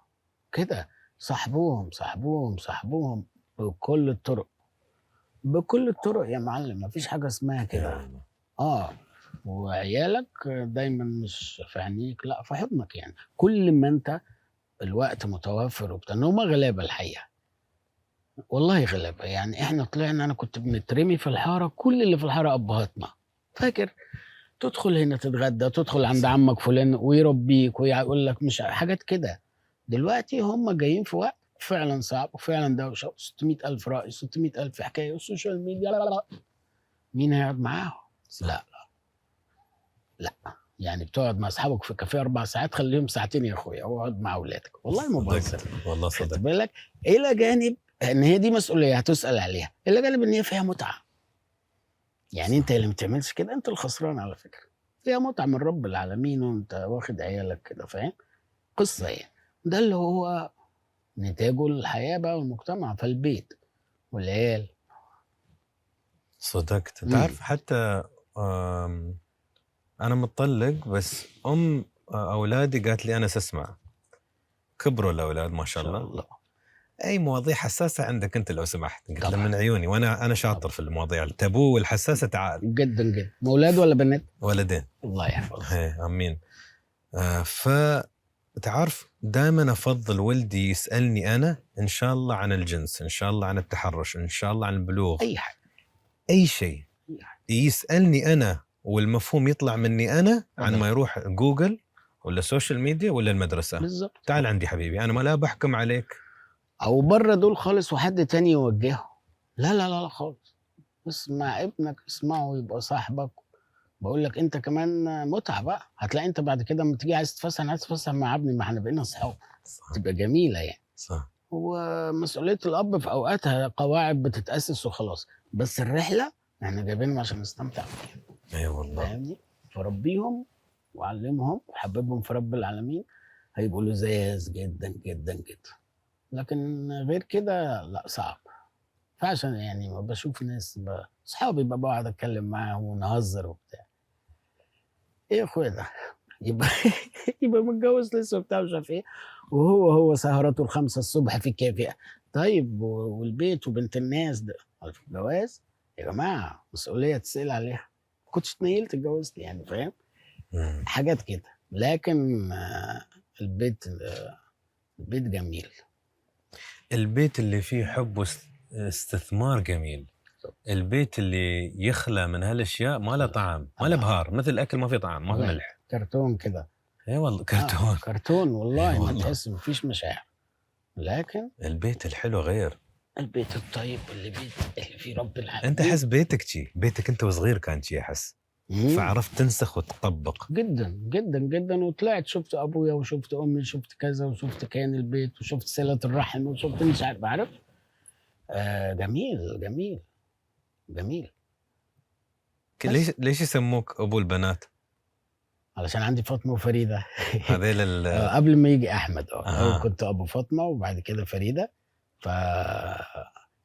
كده، صاحبوهم صاحبوهم صاحبوهم بكل الطرق، بكل الطرق يا معلم، مفيش حاجه اسمها كده. وعيالك دايما مش في عينيك، لا في حضنك، يعني كل ما انت الوقت متوفر وبتاع. هم غلابه الحقيقه، والله غلابه. يعني احنا طلعنا، انا كنت بنترمي في الحاره، كل اللي في الحاره ابهاتنا، فاكر؟ تدخل هنا تتغدى، تدخل عند عمك فلان ويربيك ويقول لك مش حاجات كده. دلوقتي هم جايين في وقت فعلا صعب وفعلا دوشه، 600,000 رأي، 600,000 حكايه، والسوشيال ميديا لا. مين هيقعد معاهم؟ لا يعني بتقعد مع اصحابك في كافيه 4 ساعات، خليهم ساعتين يا اخويا واقعد مع اولادك، والله ما بهزر والله صدق. خدت بالك الى جانب ان هي دي مسؤوليه هتسال عليها، الى جانب ان هي فيها متعه. يعني انت اللي ما بتعملش كده انت الخسران على فكره، فيها متعه من رب العالمين وانت واخد عيالك كده، فاهم؟ قصه يعني، ده اللي هو نتاجه الحياه بقى والمجتمع، فالبيت والعيال. صدقت. تعرف حتى انا متطلق بس اولادي قالت لي انا اسمع، كبروا الاولاد ما شاء الله. اي مواضيع حساسه عندك انت لو سمحت؟ قلت له من عيوني، وانا شاطر في المواضيع التابو والحساسه، تعال. جدا جدا. اولاد ولا بنات؟ ولدين. الله يحفظك. امين. فتعرف دائما افضل ولدي يسالني انا ان شاء الله عن الجنس، ان شاء الله عن التحرش، ان شاء الله عن البلوغ، اي حاجه، اي شيء يسالني انا والمفهوم يطلع مني انا، عن ما يروح جوجل ولا سوشيال ميديا ولا المدرسه. بالظبط. تعال عندي حبيبي، انا ما لا بحكم عليك او بره دول خالص وحد تاني يوجهه، لا لا لا خالص. اسمع ابنك، اسمعه يبقى صاحبك. بقول لك انت كمان متعه بقى، هتلاقي انت بعد كده لما تيجي عايز تفسح، انا عايز اتفسح مع ابني، ما احنا بقينا اصحاب، تبقى جميله يعني. صح. ومسؤوليه الاب في اوقاتها قواعد بتتاسس وخلاص، بس الرحله احنا جايبينهم عشان نستمتع بيها. اي والله. فاهمني؟ فربيهم وعلمهم وحببهم في رب العالمين، هيبقوا لزاز جدا جدا جدا. لكن غير كده لا، صعب. فعشان يعني ما بشوف ناس اصحابي بقعد اتكلم معاهم ونهزر وبتاع، ايه يا اخويا ده يبقى متجوز لسه وبتاع مش عارف ايه، وهو سهراته 5 الصبح في الكافيه. طيب والبيت وبنت الناس ده الجواز يا جماعه مسؤوليه تسال عليها، كنتش اتنيلت اتجوزت يعني، فاهم؟ حاجات كده. لكن البيت جميل. البيت اللي فيه حب واستثمار جميل. البيت اللي يخلى من هالاشياء ما له طعم، ما له بهار، مثل الاكل ما فيه طعم، ما فيه ملح، كرتون كده. اي والله كرتون. كرتون والله. ما تحس مفيش مشاعر. لكن البيت الحلو غير. البيت الطيب اللي فيه رب العالمين. انت حس بيتك شي، بيتك انت وصغير كان شي احس، فعرفت تنسخ وتطبق جدا جدا جدا. وطلعت شفت ابويا وشفت امي، شفت كذا وشفت كان البيت وشفت صله الرحم وشفت مش عارف. جميل جميل جميل. ليش يسموك ابو البنات؟ علشان عندي فاطمه وفريده. هذيل قبل ما يجي احمد. كنت ابو فاطمه وبعد كده فريده.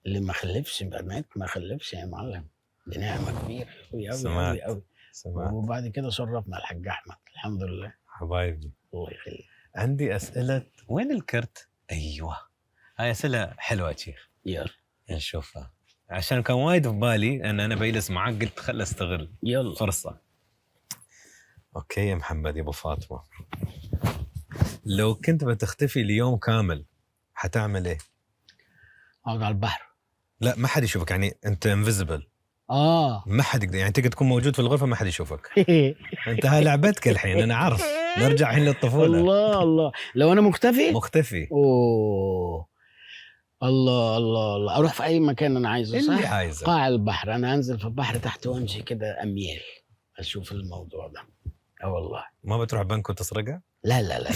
اللي ما خلفش بنات ما خلفش يا معلم، دي نعمه كبيره قوي قوي قوي. وبعد كده شرفنا الحاج احمد، الحمد لله. حبايبي الله يخليك. عندي اسئله. وين الكرت؟ ايوه هاي اسئله حلوه يا شيخ، يلا نشوفها، عشان كان وايد في بالي ان انا بجلس معك، قلت خل استغل يلا فرصه. اوكي يا محمد يا ابو فاطمه، لو كنت بتختفي ليوم كامل حتعمل ايه؟ اقعد على البحر. لا ما حد يشوفك، يعني انت انفيزبل. اه ما حد يقدر، يعني تقدر تكون موجود في الغرفه ما حد يشوفك. انت ها لعبتك الحين، انا عارف. نرجع الحين للطفوله. الله الله، لو انا مختفي مختفي. اوه الله الله الله، اروح في اي مكان انا عايزه صح. اللي عايزه. قاع البحر، انا انزل في البحر تحت وامشي كده اميال اشوف الموضوع ده. والله ما بتروح بنك وتسرقها؟ لا لا لا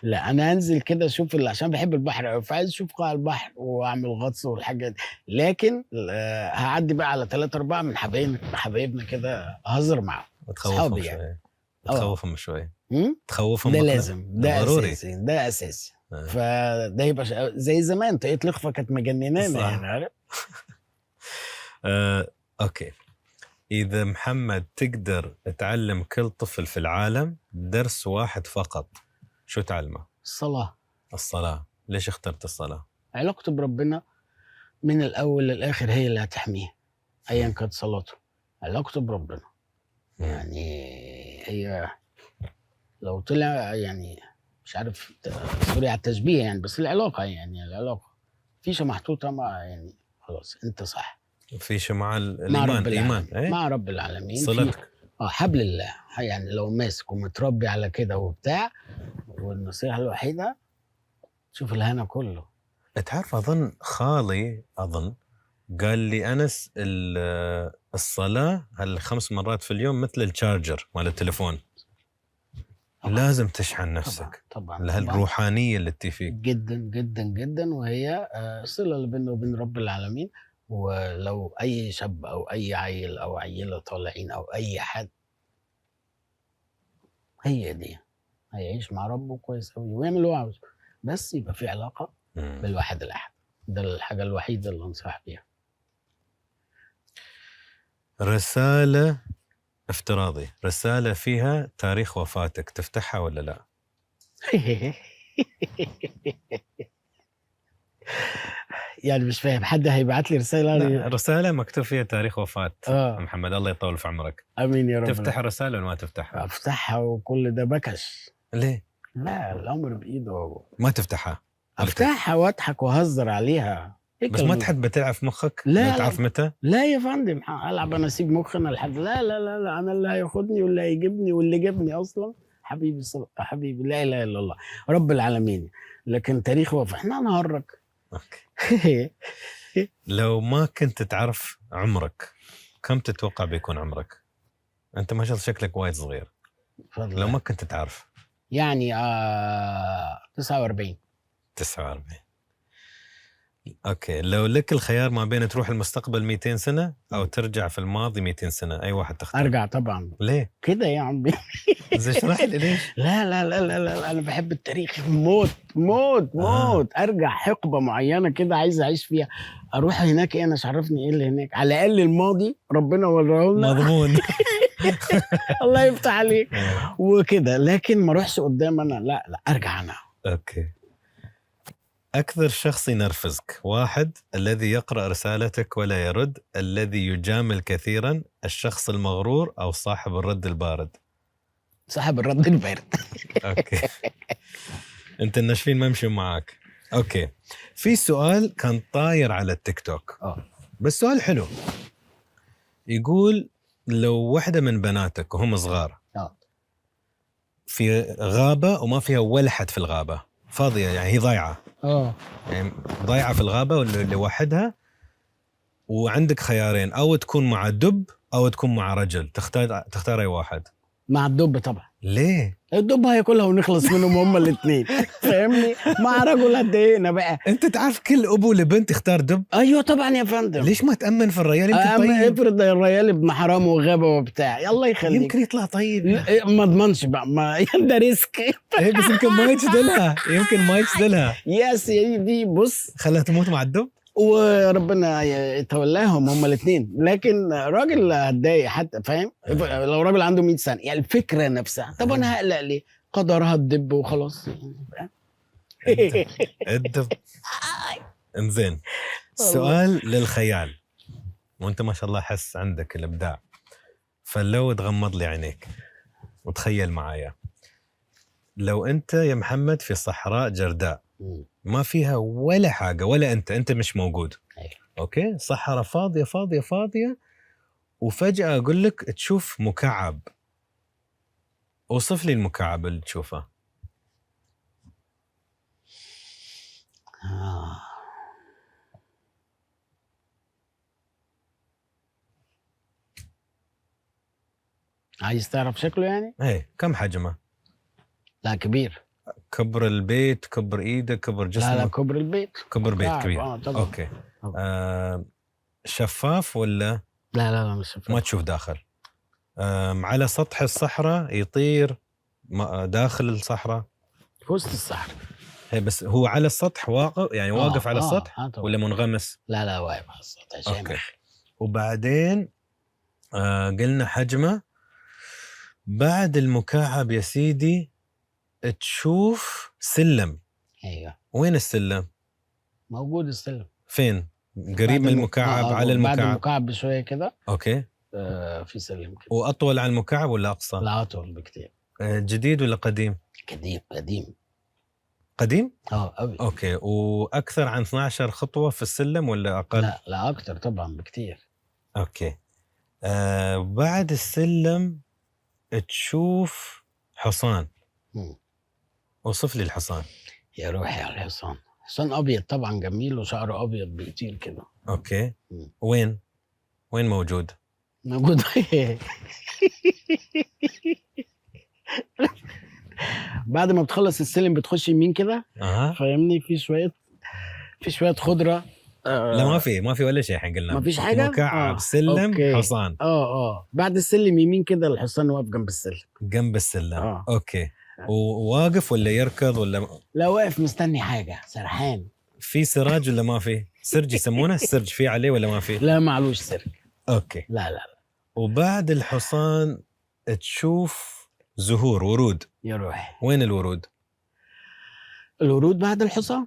لا انا انزل كده اشوف عشان بحب البحر قوي، فعايز اشوف قاع البحر واعمل غطس والحاجات دي. لكن هعدي بقى على 3-4 من حبايبنا كده اهزر معاهم. تخوفهم شوي. تخوفهم شوي. تخوفهم ده مقلق. لازم، ده ضروري. اساسي، ده اساسي. فده يبقى زي زمان طاقية لخفة كانت مجننانا يعني عارف. اوكي، إذا محمد تقدر تعلم كل طفل في العالم درس واحد فقط، شو تعلمه؟ الصلاة. الصلاة. ليش اخترت الصلاة؟ علاقته بربنا من الأول للآخر هي اللي هتحميه أيا كانت صلاته. علاقته بربنا يعني هي لو طلع يعني مش عارف سوري على التشبيه يعني، بس العلاقة يعني العلاقة فيشة محطوطة مع يعني خلاص أنت صح. فيشة مع الإيمان. إيمان ايه؟ مع رب العالمين صلتك. حبل الله يعني، لو ماسك ومتربي على كده وبتاع. والنصيحة الوحيدة شوف الهنا كله. تعرف أظن خالي قال لي أنس الصلاة 5 مرات في اليوم مثل الشارجر مال التليفون. طبعا. لازم تشحن نفسك. طبعا الروحانية اللي فيك جدا جدا جدا، وهي الصلة اللي بيننا وبين رب العالمين. ولو أي شاب أو أي عيل أو عيلة طالعين أو أي حد، هي دي هيعيش مع ربه كويس قوي ويعمل اللي هو عاوزه، بس يبقى في علاقة بالواحد الأحد. ده الحاجة الوحيدة اللي أنصح بيها. رسالة افتراضي، رسالة فيها تاريخ وفاتك، تفتحها ولا لا؟ يعني مش فاهم، حد هيبعت لي رسالة؟ رسالة مكتوب فيها تاريخ وفاة محمد، الله يطول في عمرك. امين يا رب. تفتح الرسالة ولا ما تفتحها؟ افتحها وكل ده بكش. ليه؟ لا الامر بايده. ما تفتحها؟ افتحها واضحك واهزر عليها بس ما تحب تلعب مخك؟ لا تعرف متى؟ لا يا فندم، العب انا اسيب مخنا لحد لا لا لا لا، انا اللي هياخدني واللي هيجيبني واللي جابني اصلا حبيبي حبيبي لا اله الا الله رب العالمين. لكن تاريخ وفاه احنا نهرج. اوكي. لو ما كنت تعرف عمرك كم تتوقع بيكون عمرك؟ انت ما شاء الله شكلك وايد صغير. فضل. لو ما كنت تعرف يعني 49. اوكي، لو لك الخيار ما بين تروح المستقبل 200 سنة او ترجع في الماضي 200 سنة، اي واحد تختار؟ ارجع طبعا. ليه كده يا عمي؟ زين اشرح لي ليش. لا لا لا لا لا، انا بحب التاريخ موت موت موت. ارجع حقبة معينة كده عايز اعيش فيها، اروح هناك انا عرفني ايه اللي هناك، على الاقل الماضي ربنا وراه لنا مضمون. الله يفتح عليك وكده، لكن ما اروحش قدام انا، لا لا ارجع انا. اوكي. أكثر شخص ينرفزك؟ 1 الذي يقرأ رسالتك ولا يرد، الذي يجامل كثيرا، الشخص المغرور، أو صاحب الرد البارد؟ صاحب الرد البارد. أوكي. أنت الناشفين ما يمشون معاك. أوكي، في سؤال كان طاير على التيك توك بس سؤال حلو. يقول لو واحدة من بناتك وهم صغار في غابة وما فيها ولا حد في الغابة، فاضية يعني هي ضايعة، يعني ضايعة في الغابة لوحدها، وعندك خيارين، أو تكون مع دب أو تكون مع رجل، تختار أي واحد؟ مع الدب طبعا. ليه؟ الدب هياكلها ونخلص منهم هما الاثنين. فاهمني؟ مع رجل هدينا بقى. أنت تعرف كل أبو لبنت يختار دب؟ أيوة طبعا يا فندم. ليش ما تأمن في الريال؟ يمكن طيب. افرض الريال ابن حرام وغابة وبتاع، يلا يخليك. يمكن يطلع طيب. ما اضمنش بقى، ما ده ريسك. بس يمكن ما يجدلها، يمكن ما يجدلها. يا سيدي بص، خلها تموت مع الدب وربنا يتولاهم هما الاثنين. لكن راجل هتضايق حتى، فاهم؟ لو راجل عنده 100 سنة يعني الفكرة نفسها، طب انا هقلق ليه؟ قدرها الدب وخلاص. الدب. انزين، سؤال للخيال، وانت ما شاء الله حس عندك الابداع، فلو تغمض لي عينيك وتخيل معايا، لو انت يا محمد في صحراء جرداء ما فيها ولا حاجة، ولا أنت مش موجود. أيوة. أوكي، صحراء فاضية فاضية فاضية، وفجأة أقول لك تشوف مكعب. أوصف لي المكعب اللي تشوفه. عايز تعرف شكله يعني؟ إيه، كم حجمه؟ لا كبير. كبر البيت، كبر إيدك، كبر جسمك؟ لا كبر البيت. كبر بيت مكعب، كبير. طبعا. أوكي. شفاف ولا؟ لا مش شفاف. ما تشوف داخل. على سطح الصحراء، يطير داخل الصحراء؟ في وسط الصحراء. هي بس هو على السطح واقف يعني، واقف على السطح ولا منغمس؟ لا واقف على السطح شامخ. أوكي. وبعدين قلنا حجمه. بعد المكعب يا سيدي تشوف سلم. ايوه. وين السلم؟ موجود السلم. فين؟ قريب من المكعب؟ على المكعب؟ بعد المكعب بشويه كده. اوكي. في سلم كده. واطول على المكعب ولا اقصى؟ لا اطول بكتير. جديد ولا قديم؟ قديم. قديم؟ قوي. اوكي. واكثر عن 12 خطوه في السلم ولا اقل؟ لا اكتر طبعا بكتير. اوكي. بعد السلم تشوف حصان. وصف لي الحصان. يا روحي على الحصان. حصان ابيض طبعا جميل، وشعره ابيض بيطير كده. اوكي. وين موجود؟ موجود. بعد ما بتخلص السلم بتخش يمين كده. فاهمني؟ في شويه خضره. لا ما في ولا شيء. احنا قلنا ما فيش حاجه. مكعب، سلم، أوكي. حصان. بعد السلم يمين كده الحصان واقف جنب السلم. جنب السلم. اوكي. وواقف ولا يركض ولا؟ لا واقف مستني حاجه، سرحان. في سراج ولا ما في؟ سرج يسمونه السرج، في عليه ولا ما في؟ لا معلوش سرج. اوكي. لا. وبعد الحصان تشوف زهور، ورود. يا روحي. وين الورود؟ الورود بعد الحصان.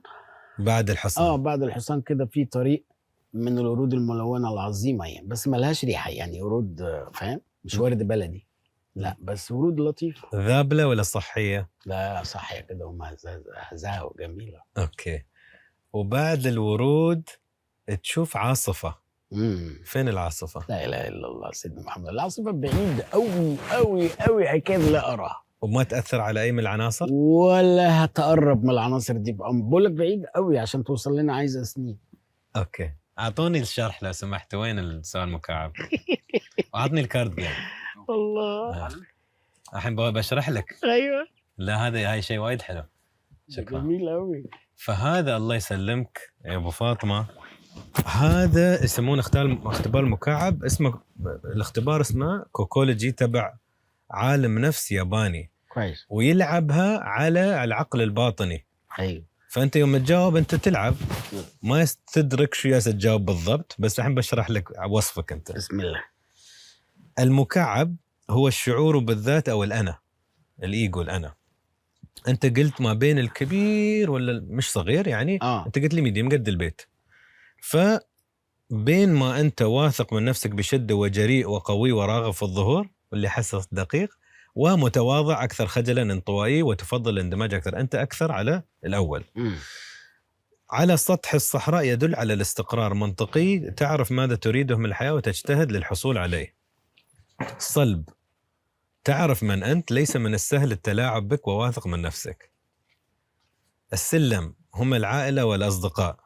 بعد الحصان. بعد الحصان كده في طريق من الورود الملونه العظيمه يعني، بس ملهاش ريحه يعني، ورود فاهم؟ مش ورد بلدي، لا بس ورود لطيفه. ذابله ولا صحيه؟ لا صحيه كده ومهزازه وجميله. اوكي. وبعد الورود تشوف عاصفه. فين العاصفه؟ لا اله الا الله سيدنا محمد. العاصفه بعيد قوي قوي قوي، اكاد لا اراها. وما تاثر على اي من العناصر ولا هتقرب من العناصر دي. بقول لك بعيد قوي عشان توصل لنا عايزه سنين. اوكي. اعطوني الشرح لو سمحت. وين السؤال مكعب؟ اعطني الكارد جيم. الله. الحين بشرح لك. ايوه. لا هاي شيء وايد حلو. شكرا. جميل قوي. فهذا الله يسلمك يا ابو فاطمه، هذا يسمونه اختبار المكعب. الاختبار اسمه كوكولوجي، تبع عالم نفس ياباني. كويس. ويلعبها على العقل الباطني. ايوه. فانت يوم تجاوب انت تلعب، ما تدرك شو ياس تجاوب بالضبط، بس الحين بشرح لك وصفك انت. بسم الله. المكعب هو الشعور بالذات او الانا، الايجو، الانا. انت قلت ما بين الكبير ولا مش صغير يعني. انت قلت لي ميديم قد البيت. فبين ما انت واثق من نفسك بشده وجريء وقوي وراغب في الظهور واللي حسس دقيق، ومتواضع اكثر خجلا انطوائي وتفضل الاندماج اكثر، انت اكثر على الاول. على سطح الصحراء يدل على الاستقرار، منطقي، تعرف ماذا تريده من الحياه وتجتهد للحصول عليه. صلب، تعرف من انت، ليس من السهل التلاعب بك وواثق من نفسك. السلم هم العائله والاصدقاء.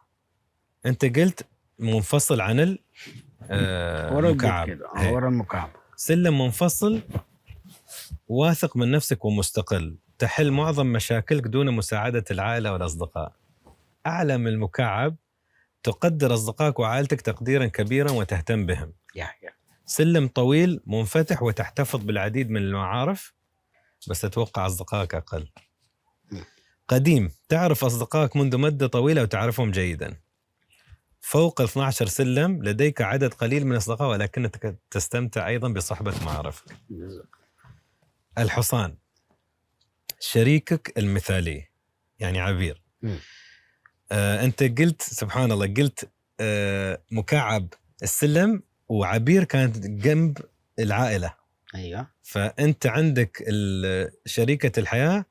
انت قلت منفصل عن المكعب. ورا المكعب. سلم منفصل، واثق من نفسك ومستقل، تحل معظم مشاكلك دون مساعدة العائلة والأصدقاء. أعلى من المكعب، تقدر أصدقائك وعائلتك تقديرا كبيرا وتهتم بهم. سلم طويل منفتح وتحتفظ بالعديد من المعارف، بس تتوقع أصدقائك أقل. قديم، تعرف أصدقائك منذ مدة طويلة وتعرفهم جيدا. فوق 12 سلم، لديك عدد قليل من الأصدقاء ولكنك تستمتع أيضا بصحبة معارفك. الحصان، شريكك المثالي يعني عبير. أنت قلت سبحان الله، قلت مكعب السلم وعبير كانت جنب العائلة. أيوة. فأنت عندك شريكة الحياة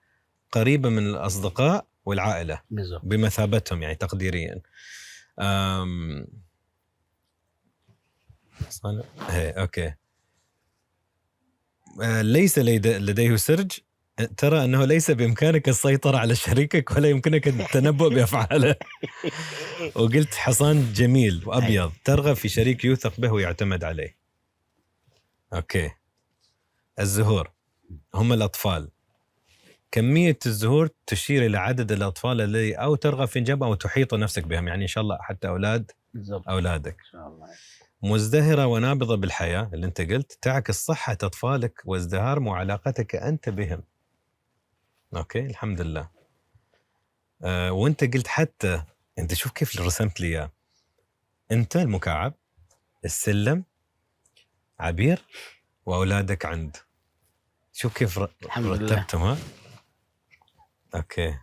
قريبة من الأصدقاء والعائلة بالضبط. بمثابتهم يعني تقديريا. أوكي. ليس لديه سرج، ترى أنه ليس بإمكانك السيطرة على شريكك ولا يمكنك التنبؤ بأفعاله. وقلت حصان جميل وأبيض، ترغب في شريك يوثق به ويعتمد عليه. أوكي. الزهور هم الأطفال، كمية الزهور تشير إلى عدد الأطفال الذي أو ترغب في إنجاب أو تحيط نفسك بهم، يعني إن شاء الله حتى بالضبط. أولادك. إن شاء الله. مزدهرة ونابضة بالحياة اللي أنت قلت، تعكس صحة أطفالك وازدهار وعلاقتك أنت بهم. أوكي الحمد لله. وأنت قلت حتى أنت شوف كيف رسمت لي إياه، أنت المكعب، السلم، عبير، وأولادك عند. شوف كيف رتبتهم. ها أوكي.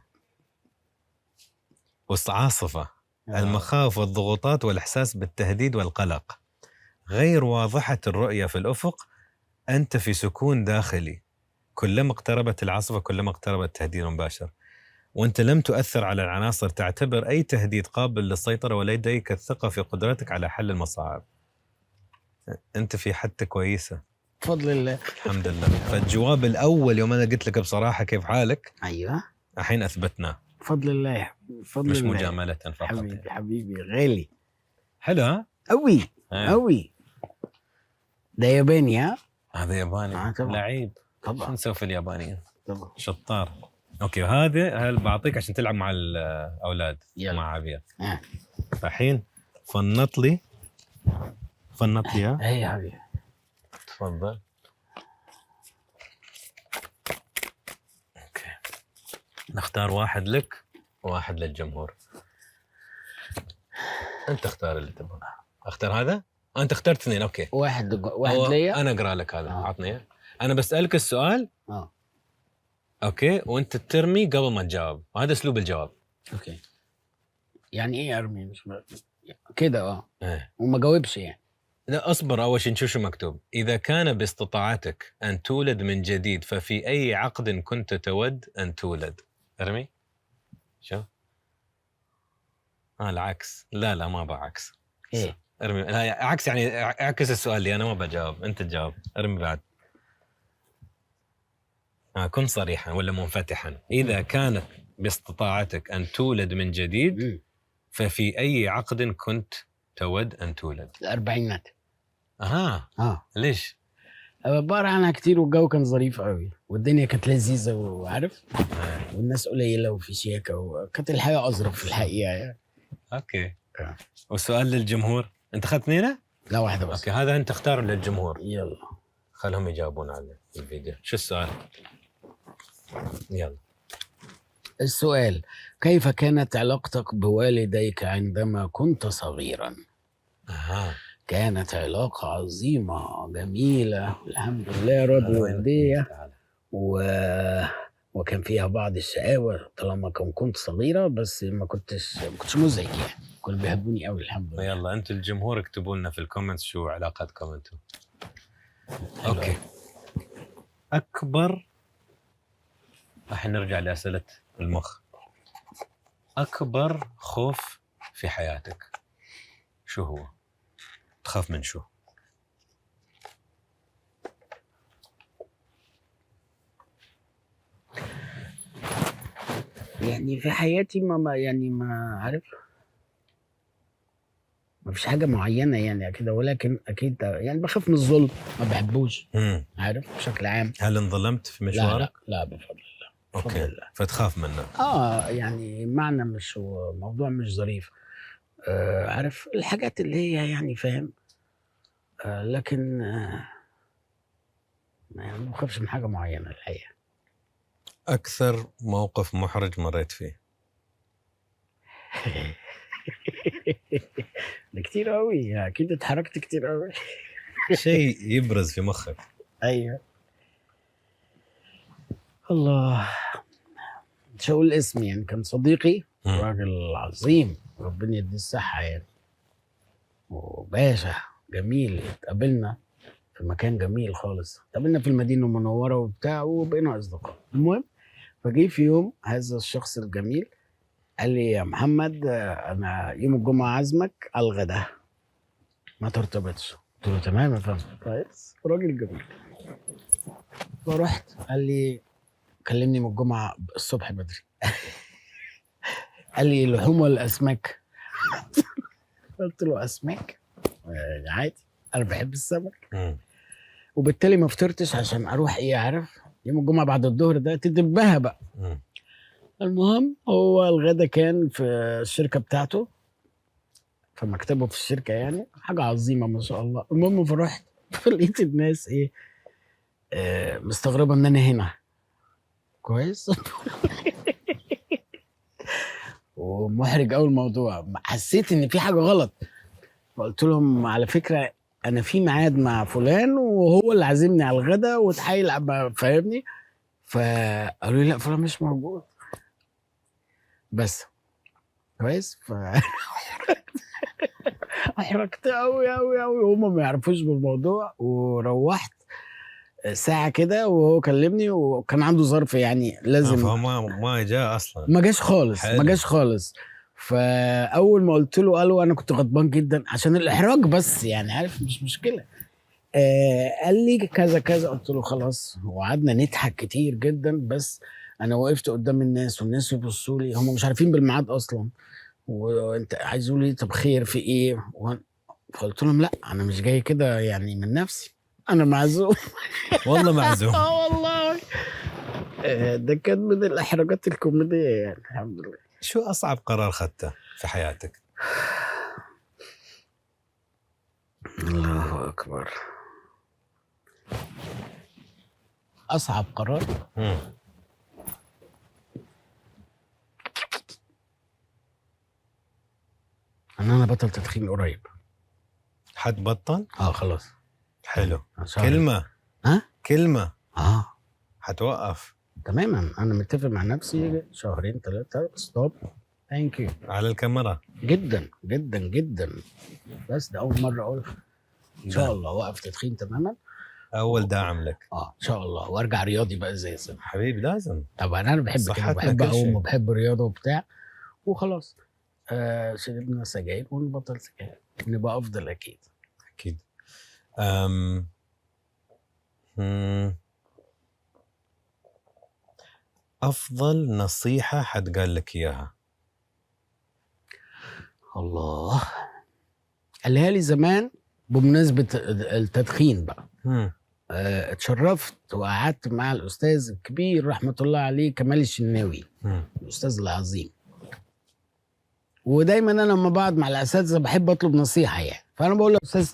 عاصفة المخاوف والضغوطات والإحساس بالتهديد والقلق، غير واضحة الرؤية في الأفق، أنت في سكون داخلي، كلما اقتربت العاصفة كلما اقترب التهديد المباشر، وأنت لم تؤثر على العناصر، تعتبر أي تهديد قابل للسيطرة ولديك الثقة في قدرتك على حل المصاعب. أنت في حتة كويسة بفضل الله. الحمد لله. فالجواب الأول يوم أنا قلت لك بصراحة كيف حالك، أيوة الحين أثبتناه بفضل الله. بفضل مش الله. مجاملة فقط. حبيبي حبيبي غالي. حلو. ها أوي أوي. ده ياباني. ها هذا ياباني. لعيب. طبعا. شو نسوي في اليابانيين؟ طبعا. شطار. اوكي. وهذا بعطيك عشان تلعب مع الاولاد. يلا. مع عبير. الحين فنط لي اي يا حبيبي تفضل. اوكي نختار واحد لك وواحد للجمهور. انت اختار اللي تبغاه. اختار هذا. انت اخترت اثنين. اوكي واحد ليا. انا اقرا لك هذا. عطني. انا بسالك السؤال. اوكي وانت ترمي قبل ما تجاوب، وهذا اسلوب الجواب. اوكي يعني ايه ارمي؟ مش كده إيه. وما جاوبش يعني. لا اصبر، اول شيء نشوف شو مكتوب. اذا كان باستطاعتك ان تولد من جديد ففي اي عقد كنت تود ان تولد؟ ارمي. شو العكس. لا ما بعكس. ايه ارمي. لا عكس يعني اعكس السؤال لي، انا ما بجاوب انت تجاوب. ارمي بعد. كن صريحا ولا منفتحا. إذا كانت باستطاعتك أن تولد من جديد ففي أي عقد كنت تود أن تولد؟ الأربعينات. ليش؟ بقرا عنها كتير والجو كان ظريف قوي والدنيا كانت لذيذة وعارف والناس قليلة وفي شياكة وكانت الحياة أظرف في الحقيقة يعني. أوكي. والسؤال للجمهور، أنت أخذت اثنين؟ لا واحدة بس. أوكي هذا أنت اختار للجمهور. يلا خلهم يجاوبون على الفيديو. شو السؤال؟ يلا. السؤال: كيف كانت علاقتك بوالديك عندما كنت صغيرا؟ كانت علاقة عظيمة جميلة الحمد لله راضي والدية وكان فيها بعض الشقاوة طالما كنت صغيرة، بس ما كنتش مزعج يعني، كانوا بيحبوني قوي الحمد لله. يلا انتوا الجمهور اكتبوا لنا في الكومنتس شو علاقتكم انتوا. اوكي اكبر، راح نرجع لأسئلة المخ. اكبر خوف في حياتك شو هو؟ تخاف من شو؟ يعني في حياتي ما عارف، ما فيش حاجة معينة يعني كده، ولكن أكيد يعني بخاف من الظلم، ما بحبوش عارف بشكل عام. هل انظلمت في مشوارك؟ لا بفضل الله. أوكي الله. فتخاف منه؟ يعني معنى مش هو موضوع مش ظريف. عارف الحاجات اللي هي يعني فاهم. لكن ما بخافش من حاجة معينة الحقيقة. أكثر موقف محرج مريت فيه؟ ده كتير قوي، اكيد اتحركت كتير قوي. شيء يبرز في مخك. ايوه الله مش هقول اسم يعني، كان صديقي راجل عظيم ربنا يديه الصحة يعني، وباشا جميل. اتقابلنا في مكان جميل خالص، اتقابلنا في المدينة المنورة وبتاع وبقينا أصدقاء. المهم فجي في يوم هذا الشخص الجميل قال لي يا محمد انا يوم الجمعه عازمك على الغداء ما ترتبطش. قلت له تمام يا فندم. كويس، راجل جميل. فرحت قال لي كلمني من الجمعه الصبح بدري. قال لي لحوم ولا اسماك؟ قلت له اسماك عادي، انا بحب السمك. وبالتالي ما فطرتش عشان اروح ايه عارف يوم الجمعه بعد الظهر ده تدبها بقى. المهم هو الغدا كان في الشركه بتاعته، في مكتبه في الشركه، يعني حاجه عظيمه ما شاء الله. المهم فرحت لقيت الناس ايه مستغربه ان انا هنا. كويس. ومحرج قوي الموضوع، حسيت ان في حاجه غلط. فقلت لهم على فكره انا في ميعاد مع فلان وهو اللي عازمني على الغدا وتحايل فاهمني. فقالوا لي لا فلان مش موجود. بس كويس. احرجت قوي قوي قوي، وهم ما يعرفوش بالموضوع. وروحت ساعه كده وهو كلمني وكان عنده ظرف يعني لازم. فهو ما جاء اصلا، ما جاش خالص. حلو. ما جاش خالص. فاول ما قلت له قالوا انا كنت غضبان جدا عشان الاحراج بس، يعني عارف مش مشكله. قال لي كذا كذا. قلت له خلاص. وقعدنا نضحك كتير جدا. بس انا وقفت قدام الناس والناس يبصوا لي، هم مش عارفين بالميعاد اصلا. وانت عايز لي طب خير في ايه؟ فقلت لهم لا انا مش جاي كده يعني من نفسي، انا معزوم. والله معزوم. والله. ده كان من الاحراجات الكوميديه يعني. الحمد لله. شو اصعب قرار اخذته في حياتك؟ الله اكبر. اصعب قرار ان انا بطل تدخين قريب. حد بطل؟ خلاص. حلو. كلمه كلمه حتوقف تماما. انا متفق مع نفسي شهرين 3 ستوب. ثانك يو. على الكاميرا. جدا جدا جدا. بس ده اول مره اقول ان شاء الله وقف تدخين تماما. اول داعم لك. ان شاء الله. وارجع رياضي بقى زي زمان. حبيبي لازم. طبعا انا بحب كده، بحب اقوم وبحب الرياضه وبتاع وخلاص. شربنا سجاير ونبطل سجاير نبقى افضل اكيد. اكيد. افضل نصيحه حد قال لك اياها؟ الله. قالها لي زمان بمناسبه التدخين بقى. اتشرفت وقعدت مع الاستاذ الكبير رحمه الله عليه كمال الشناوي. الاستاذ العظيم. ودايما انا لما بقعد مع الاساتذه بحب اطلب نصيحه يعني. فانا بقول له استاذ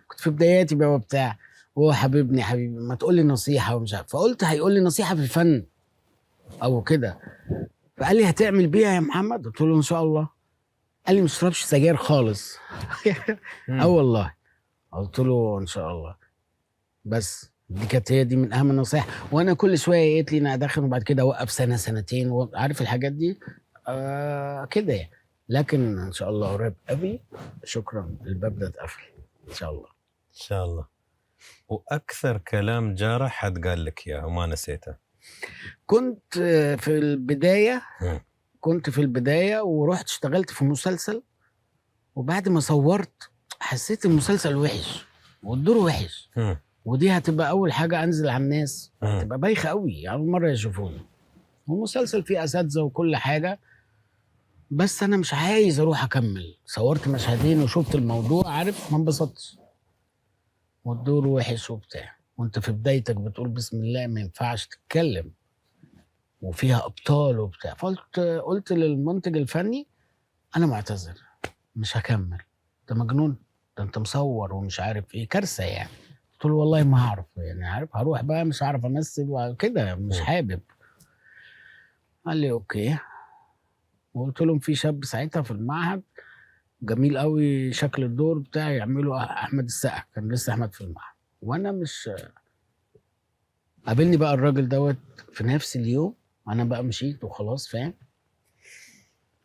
كنت في بداياتي بقى وبتاع، وهو حبيبني ما تقول لي نصيحه ومش عارف. فقلت هيقول لي نصيحه في الفن او كده. فقال لي هتعمل بيها يا محمد؟ قلت له ان شاء الله. قال لي ما تشربش سجاير خالص. والله. قلت له ان شاء الله. بس دي كانت هي دي من اهم النصائح. وانا كل شويه قالت لي انا ادخن وبعد كده اوقف سنه سنتين وعارف الحاجات دي كده يعني. لكن ان شاء الله قريب قوي. شكرا. الباب ده اتقفل ان شاء الله. ان شاء الله. واكثر كلام جارح حد قال لك اياه وما نسيته؟ كنت في البدايه ورحت اشتغلت في مسلسل، وبعد ما صورت حسيت المسلسل وحش والدور وحش. ودي هتبقى اول حاجه انزل على الناس، هتبقى بايخه قوي اول مره يشوفوني. والمسلسل فيه اساتذه وكل حاجه، بس انا مش عايز اروح اكمل. صورت مشهدين وشفت الموضوع عارف ما انبسطتش، والدور وحش وبتاع. وانت في بدايتك بتقول بسم الله ما ينفعش تتكلم وفيها ابطال وبتاع. قلت للمنتج الفني انا معتذر مش هكمل. ده مجنون، ده انت مصور ومش عارف ايه، كارثه يعني. قلت له والله ما هعرف يعني، عارف هروح بقى مش هعرف امثل وكده مش حابب. قال لي اوكي. وقلت لهم في شاب ساعتها في المعهد جميل قوي شكل الدور بتاعي يعمله احمد السقا، كان لسه احمد في المعهد وانا مش. قابلني بقى الراجل دوت في نفس اليوم. انا بقى مشيت وخلاص فاهم،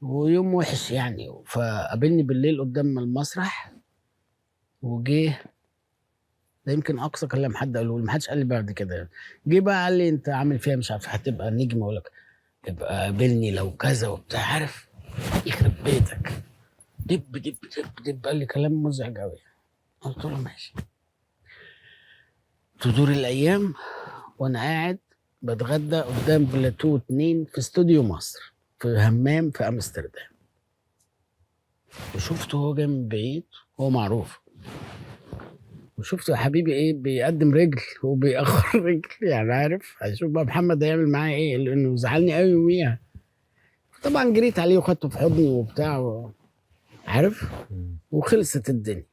ويوم وحش يعني. فقابلني بالليل قدام المسرح وجه ده يمكن اقصى كلام حد قاله لي، ما حدش قال لي بعد كده. جه بقى قال لي انت عامل فيها مش عارف هتبقى نجم، اقول لك ابقى قابلني لو كذا وبتاع، عارف يخرب بيتك. دب دب دب دب، قال لي كلام مزعج قوي. قلت له ماشي. تدور الايام وانا قاعد بتغدى قدام بلاتو 2 في استوديو مصر في همام في امستردام، وشفته هو جاي من بعيد، هو معروف، وشفته يا حبيبي ايه بيقدم رجل وبيأخر رجل، يعني عارف هشوف بقى محمد هيعمل معايا ايه، لانه زعلني قوي يوميها. طبعا جريت عليه وخدته في حضني وبتاع عارف، وخلصت الدنيا.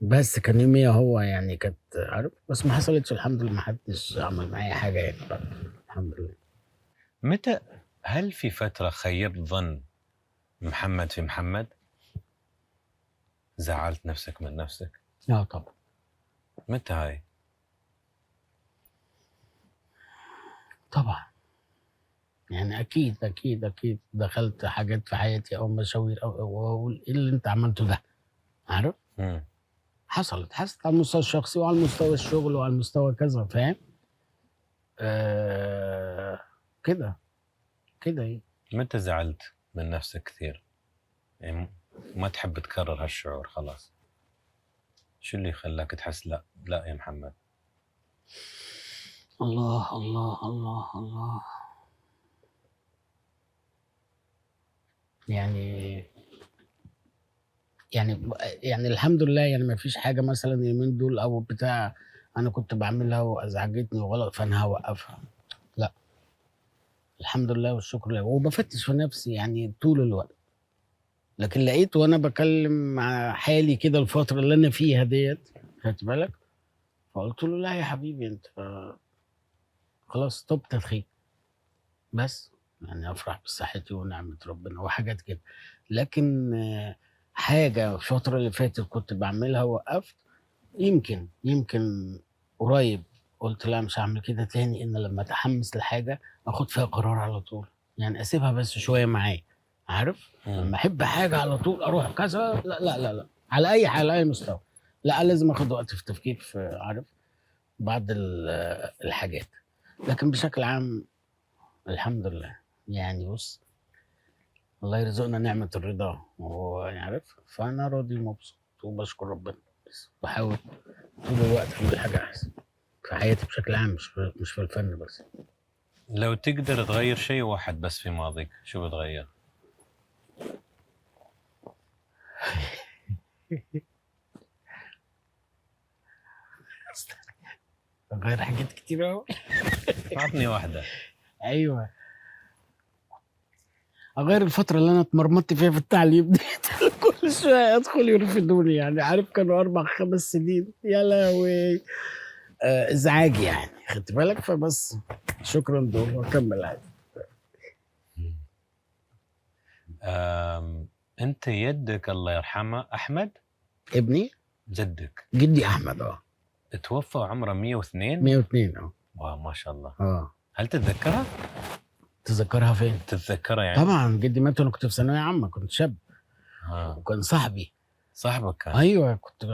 بس كان يوميها هو يعني كانت عارف، بس ما حصلتش الحمد لله، ما حدش عمل معايا حاجه يعني الحمد لله. متى هل في فترة خيبت ظن محمد في محمد؟ زعلت نفسك من نفسك؟ طبعا. متى هاي؟ طبعا يعني اكيد دخلت حاجات في حياتي او مشاوير او اقول ايه اللي انت عملته ده، عارف. حصلت على المستوى الشخصي وعلى المستوى الشغل وعلى المستوى كذا، فاهم. كده ايه. متى زعلت من نفسك كثير؟ يعني ما تحب تكرر هالشعور خلاص؟ شو اللي خلاك تحس لا يا محمد؟ الله الله الله الله. يعني الحمد لله، يعني ما فيش حاجه مثلا اليومين دول او بتاع انا كنت بعملها وازعجتني وغلط فانا هوقفها، لا. الحمد لله والشكر لله، وبفتش في نفسي يعني طول الوقت. لكن لقيت وانا بكلم مع حالي كده الفتره اللي انا فيها ديت، خدت بالك، فقلت له لا يا حبيبي انت خلاص ستوب تدخين، بس يعني افرح بصحتي ونعمه ربنا وحاجات كده. لكن حاجه الفتره اللي فاتت كنت بعملها وقفت. يمكن قريب قلت لا مش هعمل كده تاني، ان لما اتحمس لحاجه اخد فيها قرار على طول، يعني اسيبها بس شويه معايا، عارف. لما احب حاجه على طول اروح كذا، لا لا لا لا، على اي حال اي مستوى، لا لازم اخد وقت في التفكير في عارف بعض الحاجات. لكن بشكل عام الحمد لله، يعني بص، الله يرزقنا نعمة الرضا وهو عارف، فأنا راضي ومبسوط وبشكر ربنا، بس بحاول طول الوقت أعمل حاجة أحسن في حياتي بشكل عام، مش في الفن بس. لو تقدر تغير شيء واحد بس في ماضيك، شو بتغير؟ غير حاجات كتير أوي. أعطني واحدة. أيوه، أغير الفترة اللي أنا اتمرمطت فيها في التعليم دي. كل شوية أدخل يرفدوني، يعني عارف كانوا 4 5 سنين، يا لهوي. ازعاج يعني، خدت بالك، فبس شكرا دول وأكمل عادي. أنت يدك الله يرحمه أحمد؟ ابني؟ جدك؟ جدي أحمد توفى وعمره 102؟ 102 واو ما شاء الله. هل تتذكرها؟ تذكرها فين؟ تتذكرها يعني؟ طبعا جدي مات وانا كنت في ثانويه عامه، كنت شاب. وكان صاحبي. صاحبك كان؟ ايوه، كنت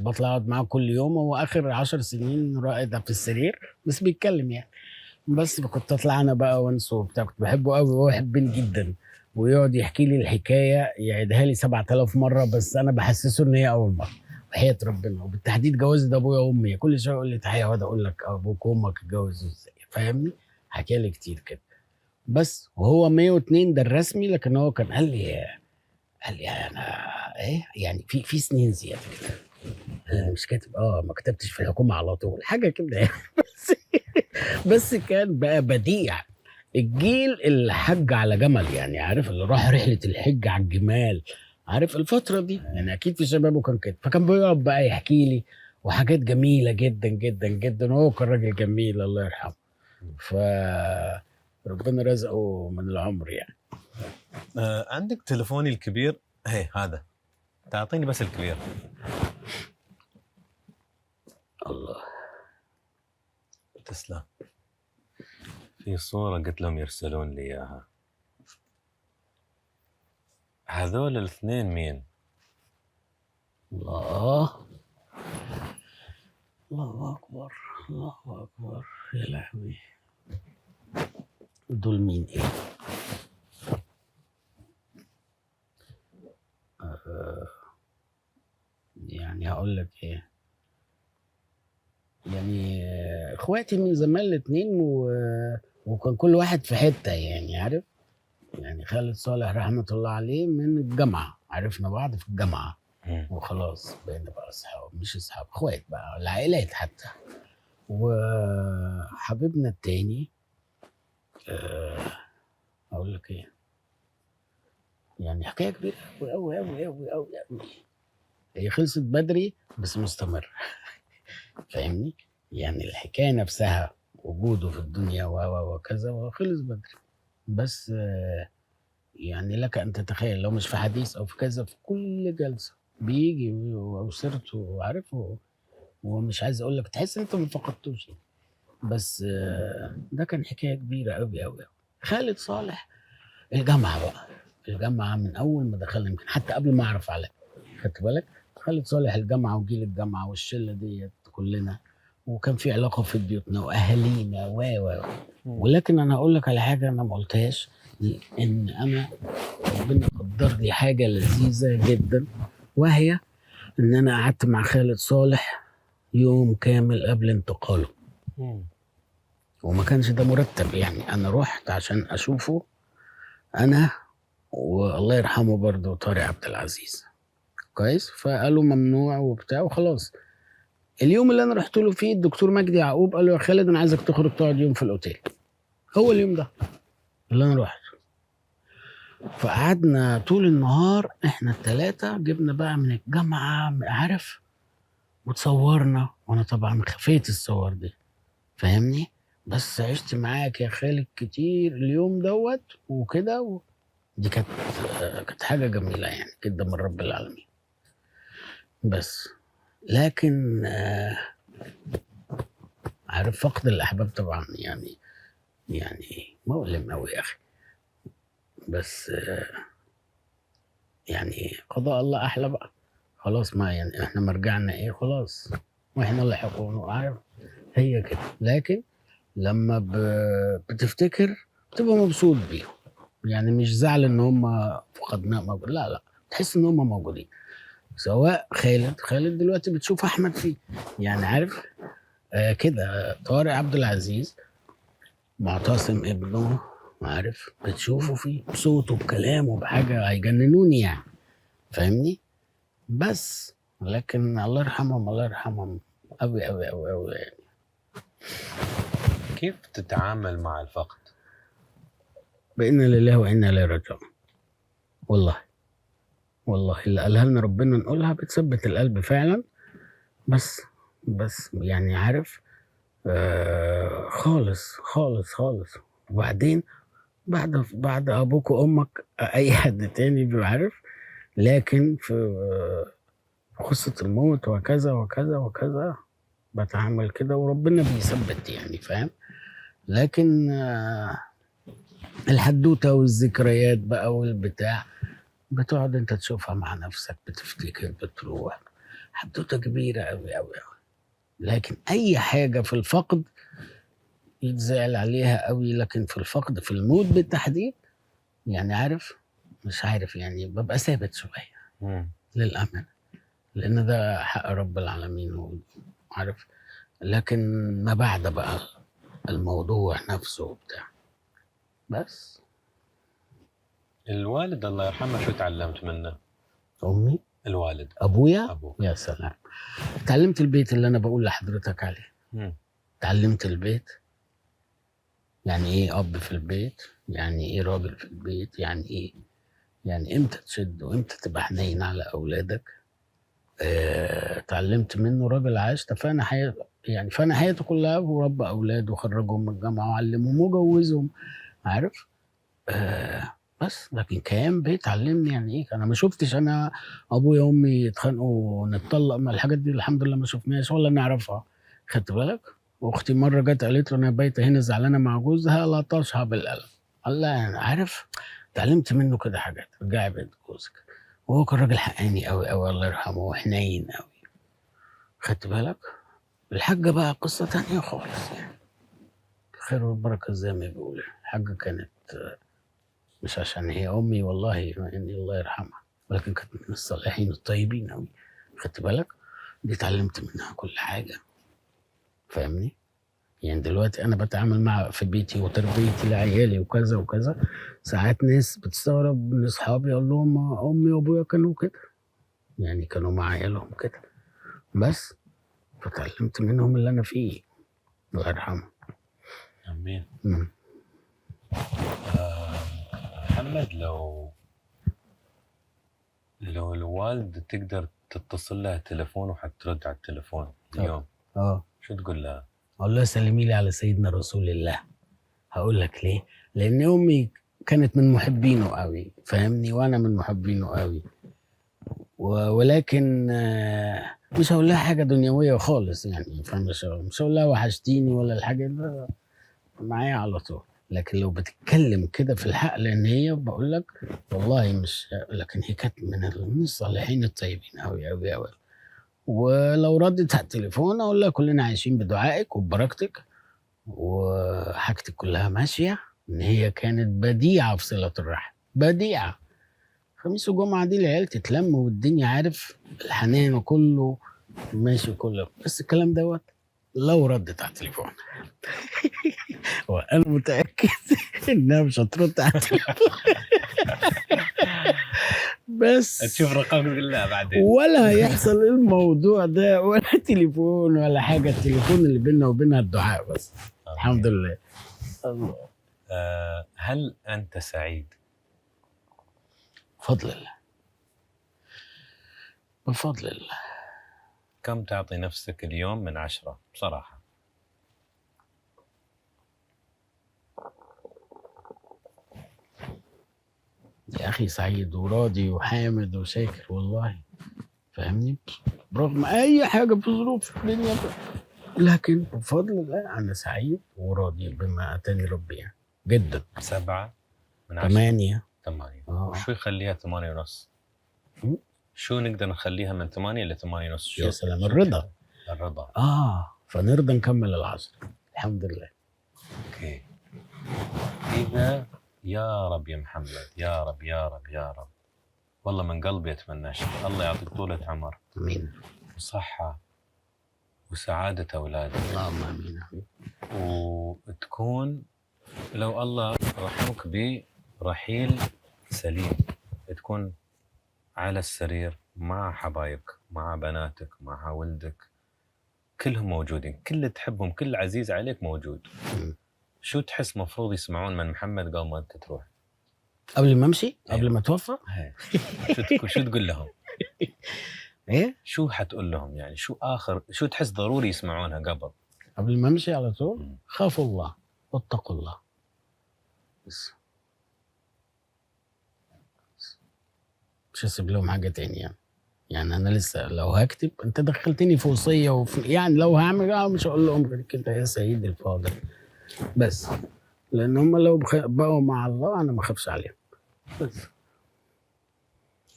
بطلع اقعد معاه كل يوم، هو اخر 10 سنين رائد في السرير بس بيتكلم يعني. بس كنت اطلع انا بقى وانسه وبتاع، كنت بحبه قوي وهو يحبني جدا، ويقعد يحكي لي الحكايه يعيدها لي 7000 مره، بس انا بحسسه ان هي اول مره، وحياه ربنا، وبالتحديد جوازي ده ابويا وامي، كل شويه يقول لي تعالى اقعد اقول لك ابوك وامك اتجوزوا ازاي، فاهمني. حكى لي كتير كده. بس وهو 102 ده الرسمي، لكن هو كان قال لي انا ايه يعني في سنين زياده كده، انا مش كاتب ما كتبتش في الحكومه على طول حاجه كده يعني. بس كان بقى بديع الجيل اللي حج على جمل، يعني عارف اللي راح رحله الحج على الجمال، عارف الفتره دي، يعني اكيد في شبابه كان كده، فكان بيقعد بقى يحكي لي وحاجات جميله جدا جدا جدا، وهو كان راجل جميل الله يرحمه، ف ربنا رزقه من العمر يعني. عندك تليفوني الكبير هذا، تعطيني بس الكبير. الله تسلم. في صورة قلت لهم يرسلون لي اياها. هذول الاثنين مين؟ الله، الله اكبر، الله اكبر، يا لهوي. دول مين ايه؟ يعني هقول لك ايه، يعني اخواتي من زمان الاتنين وكان كل واحد في حته، يعني عارف. يعني خالد صالح رحمه الله عليه من الجامعه، عرفنا بعض في الجامعه وخلاص بقينا بقى اصحاب، مش اصحاب، اخوات بقى، العائلات حتى. وحبيبنا التاني اقول لك ايه، يعني حكايه كبيره قوي قوي قوي قوي قوي قوي. هي خلصت بدري بس مستمر. فاهمني؟ يعني الحكايه نفسها وجوده في الدنيا وكذا وخلص بدري، بس يعني لك ان تتخيل لو مش في حديث او في كذا، في كل جلسه بيجي وسيرته عارفه، ومش عايز اقول لك تحس انت ما فقدتوش يعني. بس ده كان حكايه كبيره قوي قوي. خالد صالح الجامعه بقى، الجامعه من اول ما دخلنا، يمكن حتى قبل ما اعرف عليه، خدت بالك؟ خالد صالح الجامعه وجيل الجامعه والشله ديت كلنا، وكان في علاقه في بيوتنا واهالينا ولكن انا هقول لك على حاجه انا ما قلتهاش، ان انا ربنا قدر لي حاجه لذيذه جدا، وهي ان انا قعدت مع خالد صالح يوم كامل قبل انتقاله. وما كانش ده مرتب، يعني انا رحت عشان اشوفه انا، والله يرحمه برضه طارق عبد العزيز، كويس. فقالوا ممنوع وبتاع وخلاص. اليوم اللي انا رحت له فيه الدكتور مجدي يعقوب قال له يا خالد انا عايزك تخرج تقعد يوم في الاوتيل. هو اليوم ده اللي انا رحت، فقعدنا طول النهار احنا الثلاثه، جبنا بقى من الجامعه عارف، وتصورنا، وانا طبعا خفيت الصور دي، فاهمني؟ بس عشت معاك يا خالد كتير اليوم دوت وكده دي كانت حاجه جميله يعني جدا من رب العالمين. بس لكن عارف فقد الاحباب طبعا يعني مؤلم قوي يا اخي. بس يعني قضاء الله احلى بقى، خلاص ما يعني احنا مرجعنا ايه خلاص، واحنا اللي حقوقنا عارف، هي كده. لكن لما بتفتكر بتبقى مبسوط بيهم، يعني مش زعل ان هم فقدناه، لا تحس ان هم موجودين. سواء خالد دلوقتي بتشوف احمد فيه، يعني عارف كده. طارق عبد العزيز، معتصم ابنه، عارف بتشوفه فيه بصوته بكلامه بحاجه هيجننوني يعني، فاهمني؟ بس لكن الله يرحمهم، الله يرحمهم قوي قوي قوي قوي يعني. كيف تتعامل مع الفقد؟ بإنا لله وإنا إليه راجعون. والله اللي قالها لنا ربنا نقولها بتثبت القلب فعلا. بس يعني عارف خالص خالص خالص. وبعدين بعد ابوك وامك اي حد تاني بيبقى عارف، لكن في قصة الموت وكذا وكذا وكذا بتعامل كده وربنا بيثبت يعني، فاهم؟ لكن الحدوتة والذكريات بقى والبتاع بتقعد انت تشوفها مع نفسك، بتفتكر، بتروح، حدوتة كبيرة قوي قوي قوي. لكن اي حاجة في الفقد يتزعل عليها قوي، لكن في الفقد في الموت بالتحديد يعني عارف، مش عارف يعني ببقى ثابت شوية للأمانة، لأن ده حق رب العالمين وعارف. لكن ما بعد بقى الموضوع نفسه وبتاع. بس الوالد الله يرحمه شو تعلمت منه؟ أمي، الوالد أبويا أبوك. يا سلام، تعلمت البيت اللي أنا بقول لحضرتك عليه. تعلمت البيت، يعني إيه أب في البيت، يعني إيه راجل في البيت، يعني إيه، يعني إمتى تشد وإمتى تبقى حنين على أولادك. اتعلمت منه راجل عاش تفانى حياته، يعني فانى حياته كلها وربى اولاده وخرجهم من الجامعه وعلمهم وجوزهم، عارف. بس لكن كيان بيت علمني يعني ايه. انا ما شفتش انا ابويا وامي يتخانقوا ونتطلق، ما الحاجات دي الحمد لله ما شفناش ولا نعرفها، خدت بالك؟ واختي مره جت قالت له انا بايته هنا زعلانه مع جوزها، لطشها بالقلم. الله يعني عارف، اتعلمت منه كده حاجات. رجعي بيت جوزك، وهو كان راجل حقاني قوي قوي الله يرحمه، وحنين قوي، خدت بالك؟ الحاجة بقى قصة تانية خالص يعني، الخير والبركة زي ما بيقولوا. الحاجة كانت مش عشان هي أمي والله يعني الله يرحمها، ولكن كانت من الصالحين الطيبين أوي، خدت بالك؟ دي اتعلمت منها كل حاجة، فاهمني؟ يعني دلوقتي أنا بتعامل مع في بيتي وتربيتي لعيالي وكذا وكذا، ساعات ناس بتستغرب من أصحابي أقول لهم أمي وأبويا كانوا كده، يعني كانوا مع عيالهم كده، بس فتعلمت منهم اللي أنا فيه، الله يرحمه. امين. مم. محمد، لو الوالد تقدر تتصل لها تليفون وحترد على التليفون اليوم، شو تقول لها؟ أقول لها سلمي لي على سيدنا رسول الله. هقول لك ليه؟ لأن أمي كانت من محبينه قوي، فاهمني؟ وأنا من محبينه قوي، ولكن مش هقول لها حاجة دنيوية خالص يعني، فمش هقول لها وحشتيني ولا الحاجة دي، معايا على طول. لكن لو بتتكلم كده في الحق، لأن هي بقول لك والله مش، لكن هي كانت من الصالحين الطيبين قوي قوي قوي. ولو ردت على التليفون أقول لها كلنا عايشين بدعائك وببركتك، وحاجتك كلها ماشية، إن هي كانت بديعة في صلة الرحم، بديعة. خميس وجمعة دي العيال تتلم والدنيا عارف الحنان وكله ماشي كله، بس الكلام دوت لو ردت على التليفون وأنا متأكد إنها مش هترد على التليفون بس تشوف رقم بالله بعدين، ولا هيحصل الموضوع ده ولا تليفون ولا حاجة. التليفون اللي بيننا وبينها الدعاء بس. الحمد لله. الله. هل أنت سعيد؟ بفضل الله، بفضل الله. كم تعطي نفسك اليوم من 10 بصراحة؟ يا أخي سعيد وراضي وحامد وشاكر والله، فاهمني؟ برغم أي حاجة في ظروف الدنيا، لكن بفضل الله أنا سعيد وراضي بما أتاني ربي يعني جدا. 7 من 10؟ 8. وشو يخليها 8.5؟ شو نقدر نخليها من 8 ل 8.5؟ يا سلام، الرضا. فنرضى نكمل 10 الحمد لله. اوكي. إذا يا رب يا محمد، يا رب يا رب يا رب، والله من قلبي أتمنى شيء، الله يعطيك طولة عمر، امين، وصحة وسعادة أولادك، اللهم امين. وتكون لو الله رحمك برحيل سليم، تكون على السرير مع حبايبك، مع بناتك، مع ولدك، كلهم موجودين، كل اللي تحبهم، كل عزيز عليك موجود. شو تحس مفروض يسمعون من محمد قبل ما انت تروح؟ قبل ما امشي، قبل ما اتوفى، شو تقول لهم؟ ايه؟ شو حتقول لهم يعني؟ شو تحس ضروري يسمعونها قبل ما امشي على طول؟ خافوا الله واتقوا الله بس، مش هسيب لهم حاجه تانية يعني انا لسه لو هكتب، انت دخلتني في وصيه يعني لو هعمل مش هقول لهم غير كده يا سيدي الفاضل بس، لان هم لو بقوا مع الله انا ما اخافش عليهم بس.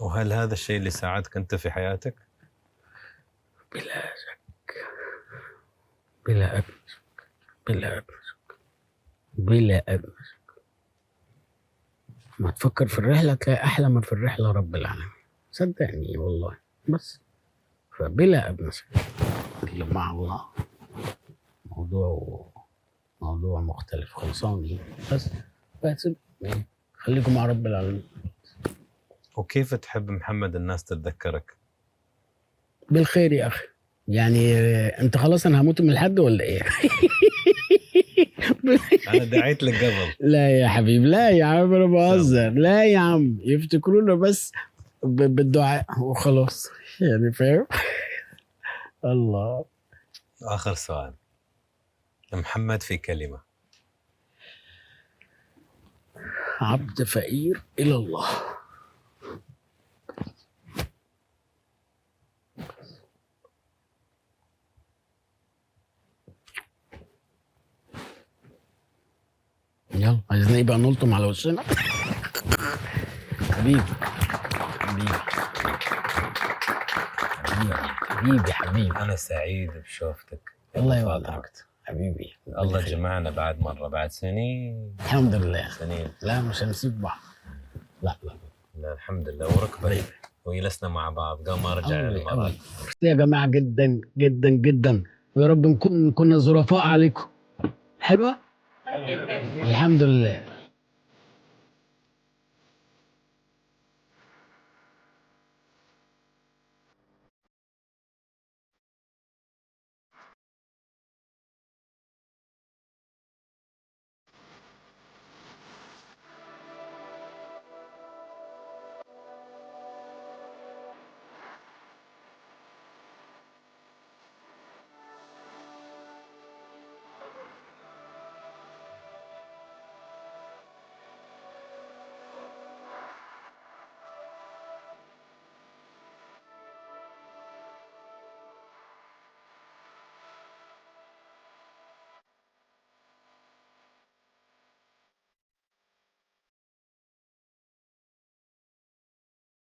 وهل هذا الشيء اللي ساعدك انت في حياتك؟ بلا شك، بلا أدنى شك، بلا أدنى شك، بلا أدنى شك. ما تفكر في الرحلة تلاقي أحلى ما في الرحلة رب العالمين، صدقني والله. بس فبلا أدنى شك اللي مع الله موضوع مختلف خلصاني بس خليكم مع رب العالمين. وكيف تحب محمد الناس تتذكرك؟ بالخير يا أخي، يعني أنت خلاص أنا هموت من الحد ولا إيه؟ أنا دعيت لك قبل. لا يا حبيبي، لا يا عم أنا بهزر، لا يا عم يفتكرونا بس بالدعاء وخلاص يعني، فاهم؟ الله. آخر سؤال، محمد في كلمة. عبد فقير إلى الله. يلا عايزين يبقى نلطم على وشنا. حبيبي حبيبي حبيبي حبيبي حبيبي، أنا سعيد بشوفتك الله يوفقك حبيبي. الله جمعنا بعد مرة بعد سنين. الحمد لله. سنين. لا مش هنسيب بعض. لا الحمد لله. وركبة وجلسنا مع بعض قبل ما ارجع الامارات. يا جماعة جدا جدا جدا، ويا رب نكون كنا ظرفاء عليكم. حلوة. الحمد لله.